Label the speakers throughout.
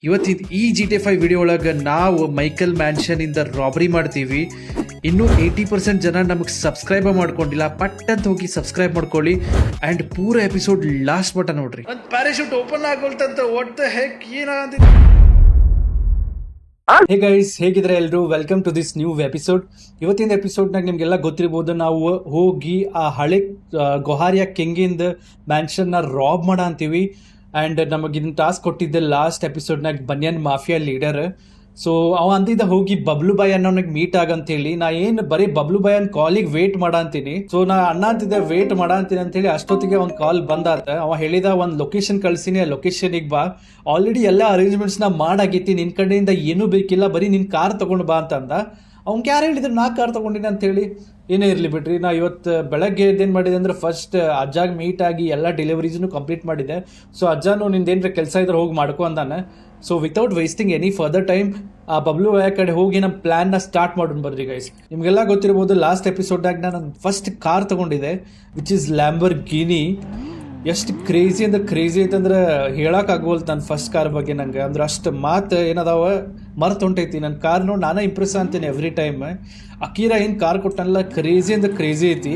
Speaker 1: ಇವತ್ತಿನ ಈ GTA 5 video ಒಳಗೆ ನಾವು ಮೈಕಲ್ ಮ್ಯಾನ್ಷನ್ ಇಂದ ರಾಬರಿ ಮಾಡ್ತೀವಿ. ಇನ್ನೂ 80% ಜನ ನಮಗೆ ಸಬ್ಸ್ಕ್ರೈಬ್ ಮಾಡ್ಕೊಂಡಿಲ್ಲ. ಪಟ್ ಅಂತ ಹೋಗಿ ಸಬ್ಸ್ಕ್ರೈಬ್ ಮಾಡ್ಕೊಳ್ಳಿ ಆ್ಯಂಡ್ ಪೂರ ಎಪಿಸೋಡ್ ಲಾಸ್ಟ್ ಮಟ್ಟ ನೋಡ್ರಿ. ಒಂದು ಪ್ಯಾರಾಶೂಟ್ ಓಪನ್ ಆಗೋಲ್ತಂತ ವಾಟ್ ದ ಹೆಕ್ ಏನಾಗ. ಹೇ ಗೈಸ್, ಹೇಗಿದ್ರೆ ಎಲ್ಲರೂ? Welcome to this new episode. ಇವತ್ತಿನ ಎಪಿಸೋಡ್ನಾಗ ನಿಮಗೆಲ್ಲ ಗೊತ್ತಿರ್ಬೋದು, ನಾವು ಹೋಗಿ ಆ ಹಳೆ ಗೊಹಾರಿಯಾ ಕಿಂಗಿಂದ ಮ್ಯಾನ್ಷನ್ನ ರಾಬ್ ಮಾಡ ಅಂತೀವಿ. ಆ್ಯಂಡ್ ನಮಗೆ ಇದನ್ನ ಟಾಸ್ಕ್ ಕೊಟ್ಟಿದ್ದೆ ಲಾಸ್ಟ್ ಎಪಿಸೋಡ್ನಾಗ ಬನ್ಯನ್ ಮಾಫಿಯಾ ಲೀಡರ್. ಸೊ ಅವ ಅಂತಿದ್ದ ಹೋಗಿ ಬಬ್ಲು ಬಾಯ್ ಅನ್ನೋನಿಗೆ ಮೀಟ್ ಆಗಂತೇಳಿ. ನಾ ಏನು ಬರೀ ಬಬ್ಲು ಬಾಯ್ ಅನ್ನ ಕಾಲಿಗೆ ವೇಟ್ ಮಾಡ ಅಂತೀನಿ. ಸೊ ನಾ ಅಣ್ಣ ಅಂತಿದ್ದೆ ವೇಟ್ ಮಾಡ ಅಂತೀನಿ ಅಂತೇಳಿ. ಅಷ್ಟೊತ್ತಿಗೆ ಒಂದು ಕಾಲ್ ಬಂದಾತ. ಅವ ಹೇಳಿದ ಒಂದು ಲೊಕೇಶನ್ ಕಳ್ಸಿನಿ, ಆ ಲೊಕೇಶನಿಗೆ ಬಾ, ಆಲ್ರೆಡಿ ಎಲ್ಲ ಅರೇಂಜ್ಮೆಂಟ್ಸ್ನ ಮಾಡಾಗೈತಿ, ನಿನ್ನ ಕಡೆಯಿಂದ ಏನೂ ಬೇಕಿಲ್ಲ, ಬರೀ ನಿನ್ನ ಕಾರ್ ತೊಗೊಂಡು ಬಾ ಅಂತಂದ. ಅವ್ನು ಯಾರು ಹೇಳಿದ್ರು ನಾ ಕಾರ್ ತೊಗೊಂಡಿನಿ ಅಂತೇಳಿ. ಏನೇ ಇರಲಿ ಬಿಡ್ರಿ. ನಾ ಇವತ್ತು ಬೆಳಗ್ಗೆ ಏನು ಮಾಡಿದೆ ಅಂದರೆ ಫಸ್ಟ್ ಅಜ್ಜಾಗ ಮೀಟ್ ಆಗಿ ಎಲ್ಲ ಡೆಲಿವರೀಸ್ನು ಕಂಪ್ಲೀಟ್ ಮಾಡಿದೆ. ಸೊ ಅಜ್ಜಾನು ನಿಂದೇನರ ಕೆಲಸ ಇದ್ರೆ ಹೋಗಿ ಮಾಡ್ಕೊ ಅಂದಾನೆ. So without wasting any further time ಆ ಬಬ್ಲು ಬಾಯ್ ಕಡೆ ಹೋಗಿ ನಮ್ಮ ಪ್ಲ್ಯಾನ್ನ ಸ್ಟಾರ್ಟ್ ಮಾಡೋಣ ಬರ್ರಿ ಗೈಸ್. ನಿಮಗೆಲ್ಲ ಗೊತ್ತಿರ್ಬೋದು, ಲಾಸ್ಟ್ ಎಪಿಸೋಡ್ನಾಗ ನಾನು ಫಸ್ಟ್ ಕಾರ್ ತೊಗೊಂಡಿದ್ದೆ, ವಿಚ್ ಈಸ್ ಲ್ಯಾಂಬರ್ಗಿನಿ. ಎಷ್ಟು ಕ್ರೇಜಿ ಅಂದ್ರೆ ಕ್ರೇಜಿ ಐತಂದ್ರೆ ಹೇಳೋಕ್ಕಾಗೋಲ್ತು ನನ್ನ ಫಸ್ಟ್ ಕಾರ್ ಬಗ್ಗೆ. ನಂಗೆ ಅಂದ್ರೆ ಅಷ್ಟು ಮಾತು ಏನದಾವ ಮರ್ತು ಹೊಂಟೈತಿ. ನನ್ನ ಕಾರ್ ನೋಡಿ ನಾನೇ ಇಂಪ್ರೆಸ್ ಅಂತೀನಿ ಎವ್ರಿ ಟೈಮ್. ಅಕೀರ ಏನು ಕಾರ್ ಕೊಟ್ಟನಲ್ಲ, ಕ್ರೇಜಿ ಅಂದ್ರೆ ಕ್ರೇಜಿ ಐತಿ.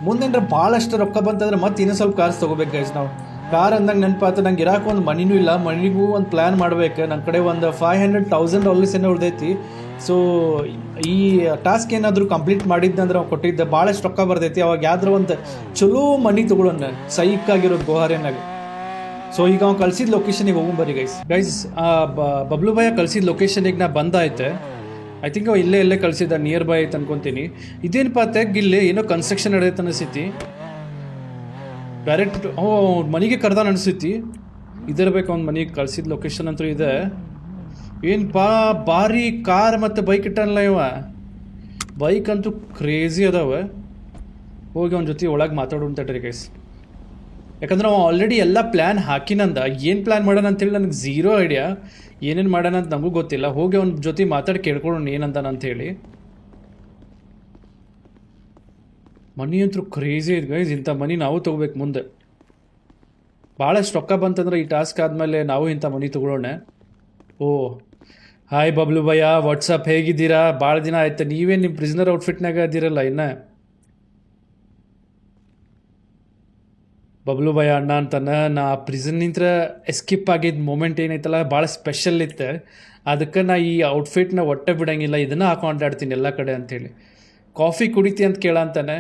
Speaker 1: ಮುಂದೇನ್ರ ಭಾಳಷ್ಟು ರೊಕ್ಕ ಬಂತಂದ್ರೆ ಮತ್ತೆ ಇನ್ನೂ ಸ್ವಲ್ಪ ಕಾರ್ಸ್ ತೊಗೋಬೇಕು ಗೈಸ್. ನಾವು ಕಾರ್ ಅಂದಂಗೆ ನೆನಪಾತು, ನಂಗೆ ಇರಾಕ ಒಂದು ಮನಿನೂ ಇಲ್ಲ, ಮನಿಗೂ ಒಂದು ಪ್ಲ್ಯಾನ್ ಮಾಡ್ಬೇಕು. ನನ್ನ ಕಡೆ ಒಂದು $500,000 ಏನೋ ಉಳ್ದೈತಿ. ಸೊ ಈ ಟಾಸ್ಕ್ ಏನಾದರೂ ಕಂಪ್ಲೀಟ್ ಮಾಡಿದ್ದಂದ್ರೆ ಅವ್ನು ಕೊಟ್ಟಿದ್ದೆ ಭಾಳಷ್ಟು ರೊಕ್ಕ ಬರ್ತೈತಿ. ಅವಾಗ ಯಾವ್ದಾರ ಒಂದು ಚಲೋ ಮನಿ ತೊಗೊಳೋಣ ಸೈಕಾಗಿರೋದು ಗೊಹಾರಿನಾಗ. ಸೊ ಈಗ ಅವ್ನು ಕಳ್ಸಿದ ಲೊಕೇಶನಿಗೆ ಹೋಗ್ಬರ್ರಿ ಗೈಸ್. ಬಬ್ಲು ಬಾಯ ಕಳ್ಸಿದ ಲೊಕೇಶನಿಗೆ ನಾ ಬಂದಾಯ್ತೆ. ಐ ಥಿಂಕ್ ಅವ ಇಲ್ಲೇ ಕಳ್ಸಿದ್ದ, ನಿಯರ್ ಬೈ ಐತೆ ಅನ್ಕೊತೀನಿ. ಇದೇನಪ್ಪ ತೆಗ್ ಇಲ್ಲಿ ಏನೋ ಕನ್ಸ್ಟ್ರಕ್ಷನ್ ನಡೆಯುತ್ತೆ ಅನಿಸ್ತೈತಿ. ಡೈರೆಕ್ಟ್ ಮನೆಗೆ ಕರ್ದಾನ ಅನಿಸ್ತೈತಿ. ಇದಿರ್ಬೇಕು ಅವ್ನ ಮನೆಗೆ ಕಳ್ಸಿದ ಲೊಕೇಶನ್ ಅಂತೂ ಇದೆ. ಏನು ಭಾರಿ ಕಾರ್ ಮತ್ತು ಬೈಕ್ ಇಟ್ಟನಲ್ಲ ಇವ. ಬೈಕ್ ಅಂತೂ ಕ್ರೇಜಿ ಅದಾವ. ಹೋಗಿ ಅವನ ಜೊತೆ ಒಳಗೆ ಮಾತಾಡೋಂತಟ್ರಿ ಗೈಸ್. ಯಾಕಂದ್ರೆ ಅವ ಆಲ್ರೆಡಿ ಎಲ್ಲ ಪ್ಲ್ಯಾನ್ ಹಾಕಿನಂದ. ಏನು ಪ್ಲ್ಯಾನ್ ಮಾಡೋಣ ಅಂತೇಳಿ ನನಗೆ ಝೀರೋ ಐಡಿಯಾ. ಏನೇನು ಮಾಡೋಣ ಅಂತ ನಮಗೂ ಗೊತ್ತಿಲ್ಲ. ಹೋಗಿ ಅವನ ಜೊತೆ ಮಾತಾಡಿ ಕೇಳ್ಕೊಳ್ಳೋಣ ಏನಂತಾನ ಅಂಥೇಳಿ. ಮನಿ ಅಂತೂ ಕ್ರೇಜಿ ಐತೆ ಗೈಸ್. ಇಂಥ ಮನಿ ನಾವು ತೊಗೋಬೇಕು ಮುಂದೆ. ಭಾಳಷ್ಟು ರೊಕ್ಕ ಬಂತಂದ್ರೆ ಈ ಟಾಸ್ಕ್ ಆದಮೇಲೆ ನಾವು ಇಂಥ ಮನಿ ತೊಗೊಳ್ಳೋಣ. ಓ ಹಾಯ್ ಬಬ್ಲು ಭಯ್ಯ, ವಾಟ್ಸಪ್, ಹೇಗಿದ್ದೀರಾ? ಭಾಳ ದಿನ ಆಯ್ತು. ನೀವೇನು ನಿಮ್ಮ ಪ್ರಿಸ್ನರ್ ಔಟ್ಫಿಟ್ನಾಗ ಇದ್ದೀರಲ್ಲ ಇನ್ನು. ಬಬ್ಲು ಭಯ್ಯ ಅಣ್ಣ ಅಂತಾನೆ. ನಾ ಪ್ರಿಸನ್ನಿಂದ ಎಸ್ಕಿಪ್ ಆಗಿದ್ದ ಮೂಮೆಂಟ್ ಏನೈತಲ್ಲ ಭಾಳ ಸ್ಪೆಷಲ್ ಇತ್ತು. ಅದಕ್ಕೆ ನಾ ಈ ಔಟ್ಫಿಟ್ನ ಒಟ್ಟೆ ಬಿಡೋಂಗಿಲ್ಲ, ಇದನ್ನು ಹಾಕೊಂಡು ಆಡ್ತೀನಿ ಎಲ್ಲ ಕಡೆ ಅಂಥೇಳಿ. ಕಾಫಿ ಕುಡಿತಿ ಅಂತ ಕೇಳ ಅಂತಾನೆ.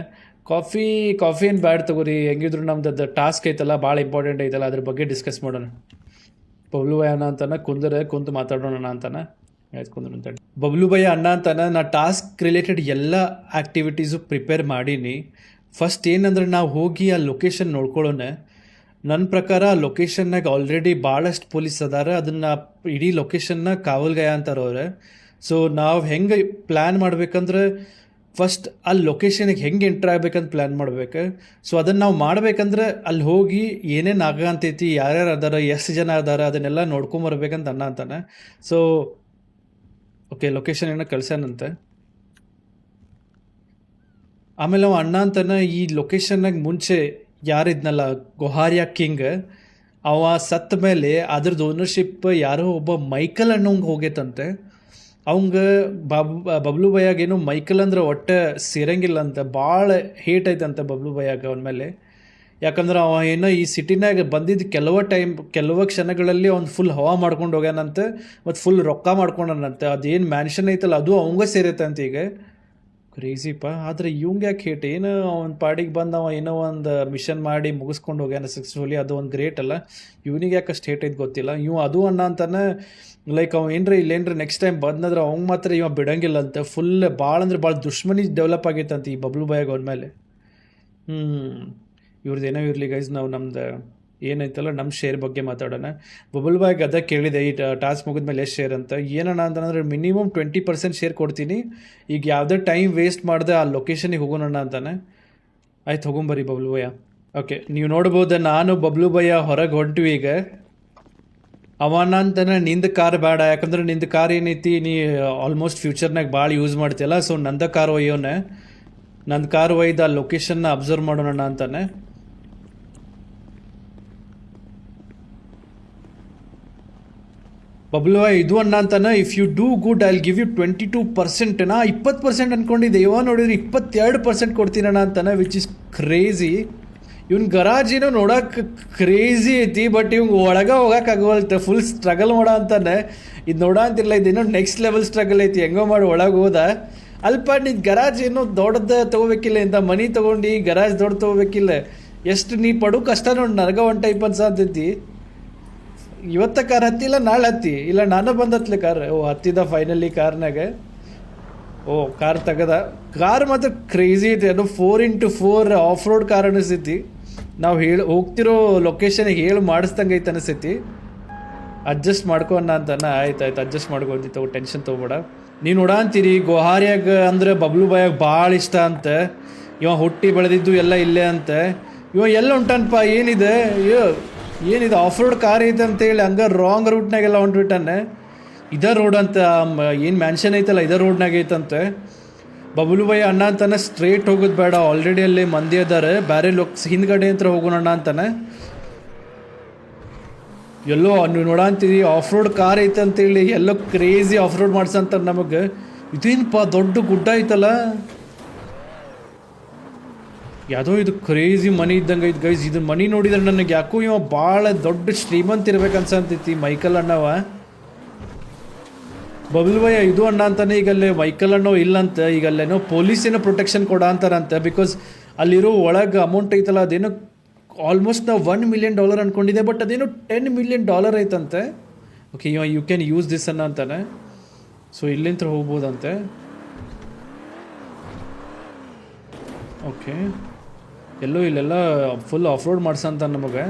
Speaker 1: ಕಾಫಿ ಏನು ಬ್ಯಾಡ್ ತಗೋರಿ, ಹೆಂಗಿದ್ರು ನಮ್ದು ಟಾಸ್ಕ್ ಐತಲ್ಲ ಭಾಳ ಇಂಪಾರ್ಟೆಂಟ್ ಐತಲ್ಲ, ಅದ್ರ ಬಗ್ಗೆ ಡಿಸ್ಕಸ್ ಮಾಡೋಣ. ಬಬ್ಲು ಭಯ್ಯ ಅಣ್ಣ ಅಂತಾನೆ, ಕುಂತು ಮಾತಾಡೋಣ ಅಂತಾನೆ. ಆಯ್ತು ಕುಂದ್ರು ಅಂತೇಳಿ. ಬಬ್ಲು ಭಯ್ಯ ಅಣ್ಣ ಅಂತಾನೆ. ನಾ ಟಾಸ್ಕ್ ರಿಲೇಟೆಡ್ ಎಲ್ಲ ಆ್ಯಕ್ಟಿವಿಟೀಸು ಪ್ರಿಪೇರ್ ಮಾಡೀನಿ. ಫಸ್ಟ್ ಏನಂದ್ರೆ ನಾವು ಹೋಗಿ ಆ ಲೊಕೇಶನ್ ನೋಡ್ಕೊಳ್ಳೋಣ. ನನ್ನ ಪ್ರಕಾರ ಆ ಲೊಕೇಶನ್ನಾಗ ಆಲ್ರೆಡಿ ಭಾಳಷ್ಟು ಪೊಲೀಸ್ ಅದಾರ. ಅದನ್ನು ಇಡೀ ಲೊಕೇಶನ್ನ ಕಾವಲ್ಗಾಯ ಅಂತಾರವ್ರೆ. ಸೊ ನಾವು ಹೆಂಗೆ ಪ್ಲ್ಯಾನ್ ಮಾಡ್ಬೇಕಂದ್ರೆ ಫಸ್ಟ್ ಅಲ್ಲಿ ಲೊಕೇಶನಿಗೆ ಹೆಂಗೆ ಎಂಟ್ರ್ ಆಗ್ಬೇಕಂತ ಪ್ಲ್ಯಾನ್ ಮಾಡ್ಬೇಕು. ಸೊ ಅದನ್ನು ನಾವು ಮಾಡ್ಬೇಕಂದ್ರೆ ಅಲ್ಲಿ ಹೋಗಿ ಏನೇನು ಆಗಂತೈತಿ, ಯಾರ್ಯಾರು ಅದಾರ, ಎಷ್ಟು ಜನ ಅದಾರ, ಅದನ್ನೆಲ್ಲ ನೋಡ್ಕೊಂಬರ್ಬೇಕಂತ ಅಂತಾನೆ. ಸೊ ಓಕೆ, ಲೊಕೇಶನ್ ಏನೋ ಕಳ್ಸ್ಯಾನಂತೆ. ಆಮೇಲೆ ಅವ ಅಣ್ಣ ಅಂತಾನೆ ಈ ಲೊಕೇಶನ್ನಾಗ ಮುಂಚೆ ಯಾರಿದ್ನಲ್ಲ ಗೊಹಾರಿಯಾ ಕಿಂಗ್, ಅವ ಸತ್ತ ಮೇಲೆ ಅದ್ರದ್ದು ಓನರ್ಶಿಪ್ ಯಾರೋ ಒಬ್ಬ ಮೈಕಲ್ ಅನ್ನೋಂಗೆ ಹೋಗೈತಂತೆ. ಅವಂಗೆ ಬಬ್ಲು ಭಯ್ಯಾಗೇನು ಮೈಕಲ್ ಅಂದ್ರೆ ಒಟ್ಟೆ ಸೇರಂಗಿಲ್ಲ ಅಂತ, ಭಾಳ ಹೇಟ್ ಐತಂತೆ ಬಬ್ಲು ಭಯ್ಯಾಗ ಅವನ ಮೇಲೆ. ಯಾಕಂದ್ರೆ ಅವ ಏನೋ ಈ ಸಿಟಿನಾಗ ಬಂದಿದ್ದು ಕೆಲವು ಕ್ಷಣಗಳಲ್ಲಿ ಅವ್ನು ಫುಲ್ ಹವಾ ಮಾಡ್ಕೊಂಡು ಹೋಗ್ಯಾನಂತೆ, ಮತ್ತು ಫುಲ್ ರೊಕ್ಕ ಮಾಡ್ಕೊಂಡನಂತೆ. ಅದೇನು ಮ್ಯಾನ್ಷನ್ ಐತಲ್ಲ ಅದು ಅವಂಗೆ ಸೇರೈತಂತೆ ಈಗ. ಕ್ರೇಜಿಪ್ಪ. ಆದರೆ ಇವಂಗೆ ಯಾಕೆ ಹೇಟ್? ಏನು ಅವನ ಪಾಡಿಗೆ ಬಂದು ಅವ ಏನೋ ಒಂದು ಮಿಷನ್ ಮಾಡಿ ಮುಗಿಸ್ಕೊಂಡು ಹೋಗ್ಯಾನ ಸಕ್ಸಸ್ಫುಲಿ, ಅದು ಒಂದು ಗ್ರೇಟ್ ಅಲ್ಲ. ಇವನಿಗೆ ಯಾಕೆ ಅಷ್ಟು ಹೇಟ್ ಐತೆ ಗೊತ್ತಿಲ್ಲ. ಇವ ಅದು ಅಣ್ಣ ಅಂತಾನೆ. ಲೈಕ್ ಅವ ಇಲ್ಲೇನ್ರಿ ನೆಕ್ಸ್ಟ್ ಟೈಮ್ ಬಂದ್ರೆ ಅವ್ನು ಮಾತ್ರ ಇವ ಬಿಡೋಂಗಿಲ್ಲ ಅಂತ. ಫುಲ್ ಭಾಳ ಅಂದ್ರೆ ಭಾಳ ದುಶ್ಮನಿ ಡೆವಲಪ್ ಆಗೈತಂತ ಈ ಬಬ್ಲು ಬಾಯಾಗ ಅವನ ಮೇಲೆ. ಇವ್ರದ್ದು ಏನೋ ಇರಲಿ ಗೈಸ್, ನಾವು ನಮ್ದು ಏನೈತಲ್ಲ ನಮ್ಮ ಶೇರ್ ಬಗ್ಗೆ ಮಾತಾಡೋಣ. ಬಬಲ್ ಬಾಯ್ಗೆ ಅದ ಕೇಳಿದೆ ಈ ಟಾಸ್ಕ್ ಮುಗಿದ್ಮೇಲೆ ಎಷ್ಟು ಶೇರ್ ಅಂತ. ಏನಣ್ಣ ಅಂತಂದರೆ ಮಿನಿಮಮ್ 20% ಶೇರ್ ಕೊಡ್ತೀನಿ, ಈಗ ಯಾವುದೇ ಟೈಮ್ ವೇಸ್ಟ್ ಮಾಡಿದೆ ಆ ಲೊಕೇಶನಿಗೆ ಹೋಗೋಣ ಅಂತಾನೆ. ಆಯ್ತು ಹೋಗೊಂಬರಿ ಬಬ್ಲು ಭಯ್ಯ. ಓಕೆ, ನೀವು ನೋಡ್ಬೋದು ನಾನು ಬಬ್ಲು ಭಯ್ಯ ಹೊರಗೆ ಹೊಂಟಿವಿ ಈಗ. ಅವನ ಅಂತಾನೆ ನಿಂದು ಕಾರ್ ಬೇಡ, ಯಾಕಂದ್ರೆ ನಿಂದು ಕಾರ್ ಏನೈತಿ ನೀ ಆಲ್ಮೋಸ್ಟ್ ಫ್ಯೂಚರ್ನಾಗ ಭಾಳ ಯೂಸ್ ಮಾಡ್ತೀಯಲ್ಲ. ಸೊ ನಂದು ಕಾರ್ ಒಯ್ಯೋನೆ, ನಂದು ಕಾರ್ ಒಯ್ದು ಆ ಲೊಕೇಶನ್ನ ಅಬ್ಸರ್ವ್ ಮಾಡೋಣ ಅಂತಾನೆ. ಬಬ್ಲು ಇದು ಅಣ್ಣ ಅಂತಾನೆ, if you do good I will give you 22%. ನಾ 20% ಅನ್ಕೊಂಡಿದ್ದೆ, ಇವ ನೋಡಿದ್ರೆ 22% ಕೊಡ್ತೀನಣ್ಣ ಅಂತಾನೆ, ವಿಚ್ ಇಸ್ ಕ್ರೇಜಿ. ಇವ್ನ ಗರಾಜಿನೂ ನೋಡಕ್ಕೆ ಕ್ರೇಜಿ ಐತಿ, ಬಟ್ ಇವ್ಗೆ ಒಳಗೆ ಹೋಗಕ್ಕಾಗವಲ್ತೆ, ಫುಲ್ ಸ್ಟ್ರಗಲ್ ಮಾಡೋ ಅಂತಾನೆ. ಇದು ನೋಡ ಅಂತಿರಲ್ಲ, ಇದೇನೋ ನೆಕ್ಸ್ಟ್ ಲೆವೆಲ್ ಸ್ಟ್ರಗಲ್ ಐತಿ, ಹೆಂಗೋ ಮಾಡಿ ಒಳಗೆ ಹೋದ. ಅಲ್ಪ ನೀ ಗರಾಜ್ ಏನೋ ದೊಡ್ಡದು ತೊಗೋಬೇಕಿಲ್ಲ, ಇಂಥ ಮನಿ ತೊಗೊಂಡು ಗರಾಜ್ ದೊಡ್ಡ ತೊಗೋಬೇಕಿಲ್ಲ, ಎಷ್ಟು ನೀ ಪಡು ಕಷ್ಟ ನೋಡಿ, ನನಗ ಒನ್ ಟೈಪ್ ಅನ್ಸಾತೈತಿ. ಇವತ್ತ ಕಾರ್ ಹತ್ತಿಲ್ಲ, ನಾಳೆ ಹತ್ತಿ ಇಲ್ಲ, ನಾನು ಬಂದತ್ಲೆ ಕಾರ್. ಹತ್ತಿದ ಫೈನಲಿ ಕಾರ್ನಾಗ. ಕಾರ್ ತೆಗದ. ಕಾರ್ ಮಾತ್ರ ಕ್ರೇಜಿ ಐತಿ, ಅದು 4x4 ಆಫ್ ರೋಡ್ ಕಾರ್ ಅನಿಸ್ತೈತಿ. ನಾವು ಹೋಗ್ತಿರೋ ಲೊಕೇಶನ್ಗೆ ಮಾಡಿಸ್ದಂಗೆ ಐತೆ ಅನಿಸ್ತೈತಿ. ಅಡ್ಜಸ್ಟ್ ಮಾಡ್ಕೊ ಅಂತಾನ. ಆಯ್ತು ಅಡ್ಜಸ್ಟ್ ಮಾಡ್ಕೊಂಡಿ, ಟೆನ್ಷನ್ ತೊಗೊಬೇಡ. ನೀವು ನೋಡಂತೀರಿ ಗೊಹಾರಿಯಾಗ ಅಂದ್ರೆ ಬಬ್ಲು ಬಾಯಾಗ ಭಾಳ ಇಷ್ಟ ಅಂತ. ಇವ ಹುಟ್ಟಿ ಬೆಳೆದಿದ್ದು ಎಲ್ಲ ಇಲ್ಲೇ ಅಂತ. ಇವ ಎಲ್ಲ ಉಂಟನಪ್ಪ, ಏನಿದೆ ಆಫ್ ರೋಡ್ ಕಾರ್ ಐತೆ ಅಂತೇಳಿ ಹಂಗೆ ರಾಂಗ್ ರೂಟ್ನಾಗೆಲ್ಲ ಹೊಂಟ್ಬಿಟ್ಟಾನೆ. ಇದೇ ರೋಡ್ ಅಂತ, ಏನು ಮ್ಯಾನ್ಷನ್ ಐತಲ್ಲ ಇದೇ ರೋಡ್ನಾಗ ಐತಂತೆ. ಬಬ್ಲು ಬಾಯ್ ಅಣ್ಣ ಅಂತಾನೆ, ಸ್ಟ್ರೇಟ್ ಹೋಗೋದು ಬೇಡ, ಆಲ್ರೆಡಿ ಅಲ್ಲಿ ಮಂದಿ ಅದಾರೆ, ಬೇರೆ ಹಿಂದ್ಗಡೆ ಅಂತ ಹೋಗೋಣ ಅಣ್ಣ ಅಂತಾನೆ. ಎಲ್ಲೋ ನೀವು ನೋಡಂತೀರಿ ಆಫ್ ರೋಡ್ ಕಾರ್ ಐತೆ ಅಂತೇಳಿ ಎಲ್ಲೋ ಕ್ರೇಜಿ ಆಫ್ ರೋಡ್ ಮಾಡ್ಸಂತಾರೆ ನಮಗೆ. ಇದೇನಪ್ಪ ದೊಡ್ಡ ಗುಡ್ಡ ಐತಲ್ಲ, ಯಾವುದೋ ಇದು ಕ್ರೇಜಿ ಮನಿ ಇದ್ದಂಗೆ ಐತೆ ಗೈಸ್. ಇದು ಮನಿ ನೋಡಿದ್ರೆ ನನಗೆ ಯಾಕೋ ಇವ ಭಾಳ ದೊಡ್ಡ ಶ್ರೀಮಂತ ಇರ್ಬೇಕು ಅನ್ಸಂತೈತಿ, ಮೈಕಲ್ ಅಣ್ಣವ. ಬಬ್ಲು ಬಾಯ್ ಇದು ಅಣ್ಣ ಅಂತಾನೆ, ಈಗ ಅಲ್ಲೇ ಮೈಕಲ್ ಅಣ್ಣವ ಇಲ್ಲಂತ, ಈಗ ಅಲ್ಲೇನೋ ಪೊಲೀಸ್ ಏನೋ ಪ್ರೊಟೆಕ್ಷನ್ ಕೊಡ ಅಂತಾರಂತೆ. ಬಿಕಾಸ್ ಅಲ್ಲಿರೋ ಒಳಗೆ ಅಮೌಂಟ್ ಐತಲ್ಲ, ಅದೇನೋ ಆಲ್ಮೋಸ್ಟ್ ನಾವು $1 million ಅಂದ್ಕೊಂಡಿದ್ದೆ, ಬಟ್ ಅದೇನೋ $10 million ಐತಂತೆ. Okay, you can use this ಅನ್ನ ಅಂತಾನೆ. ಸೊ ಇಲ್ಲಿಂದ ಹೋಗ್ಬೋದಂತೆ. ಓಕೆ, ಇಲ್ಲೆಲ್ಲ ಫುಲ್ ಆಫ್ ರೋಡ್ ಮಾಡ್ಸಂತ ನಮಗೆ.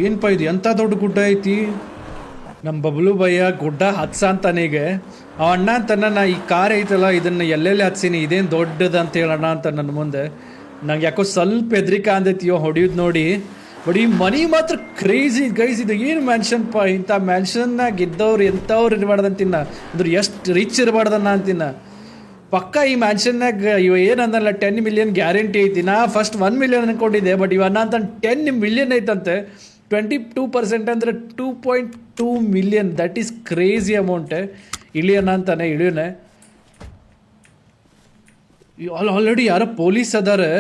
Speaker 1: ಏನಪ್ಪ ಇದು ಎಂಥ ದೊಡ್ಡ ಗುಡ್ಡ ಐತಿ. ನಮ್ಮ ಬಬ್ಲು ಭಯ್ಯ ಗುಡ್ಡ ಹತ್ಸಂತಾನೆ. ಈಗ ಆ ಅಣ್ಣ ಅಂತಾನ, ನಾ ಈ ಕಾರ್ ಐತಲ್ಲ ಇದನ್ನು ಎಲ್ಲೆಲ್ಲಿ ಹತ್ಸೀನಿ, ಇದೇನು ದೊಡ್ಡದು ಅಂತ ಹೇಳೋಣ ಅಂತ ನನ್ನ ಮುಂದೆ. ನಂಗೆ ಯಾಕೋ ಸ್ವಲ್ಪ ಹೆದ್ರಿಕೆ ಅಂದೈತಿಯೋ ಹೊಡಿಯೋದು ನೋಡಿ. ಬಟ್ ಈ ಮನಿ ಮಾತ್ರ ಕ್ರೇಜಿ ಗೈಸ್. ಇದು ಏನು ಮ್ಯಾನ್ಷನ್ಪ, ಇಂಥ ಮ್ಯಾನ್ಷನ್ನಾಗ ಇದ್ದವ್ರು ಎಂಥವ್ರು ಇರಬಾರ್ದಂತಿನ್ನ, ಅಂದ್ರೆ ಎಷ್ಟು ರಿಚ್ ಇರಬಾರ್ದನ್ನ ಅಂತಿನ್ನ. ಪಕ್ಕ ಈ ಮ್ಯಾನ್ಷನ್ನಾಗ ಇವ ಏನಂದಲ್ಲ, 10 million ಗ್ಯಾರಂಟಿ ಐತಿ. ನಾ ಫಸ್ಟ್ 1 million ಅನ್ಕೊಂಡಿದ್ದೆ, ಬಟ್ ಇವನ್ನ ಅಂತ 10 million ಐತಂತೆ. 22% ಅಂದರೆ 2.2 million. That is crazy amount. ಇಳಿಯೋಣ ಅಂತಾನೆ, ಇಳಿಯೋಣ. ಆಲ್ರೆಡಿ ಯಾರೋ ಪೊಲೀಸ್ ಅದಾರೆ,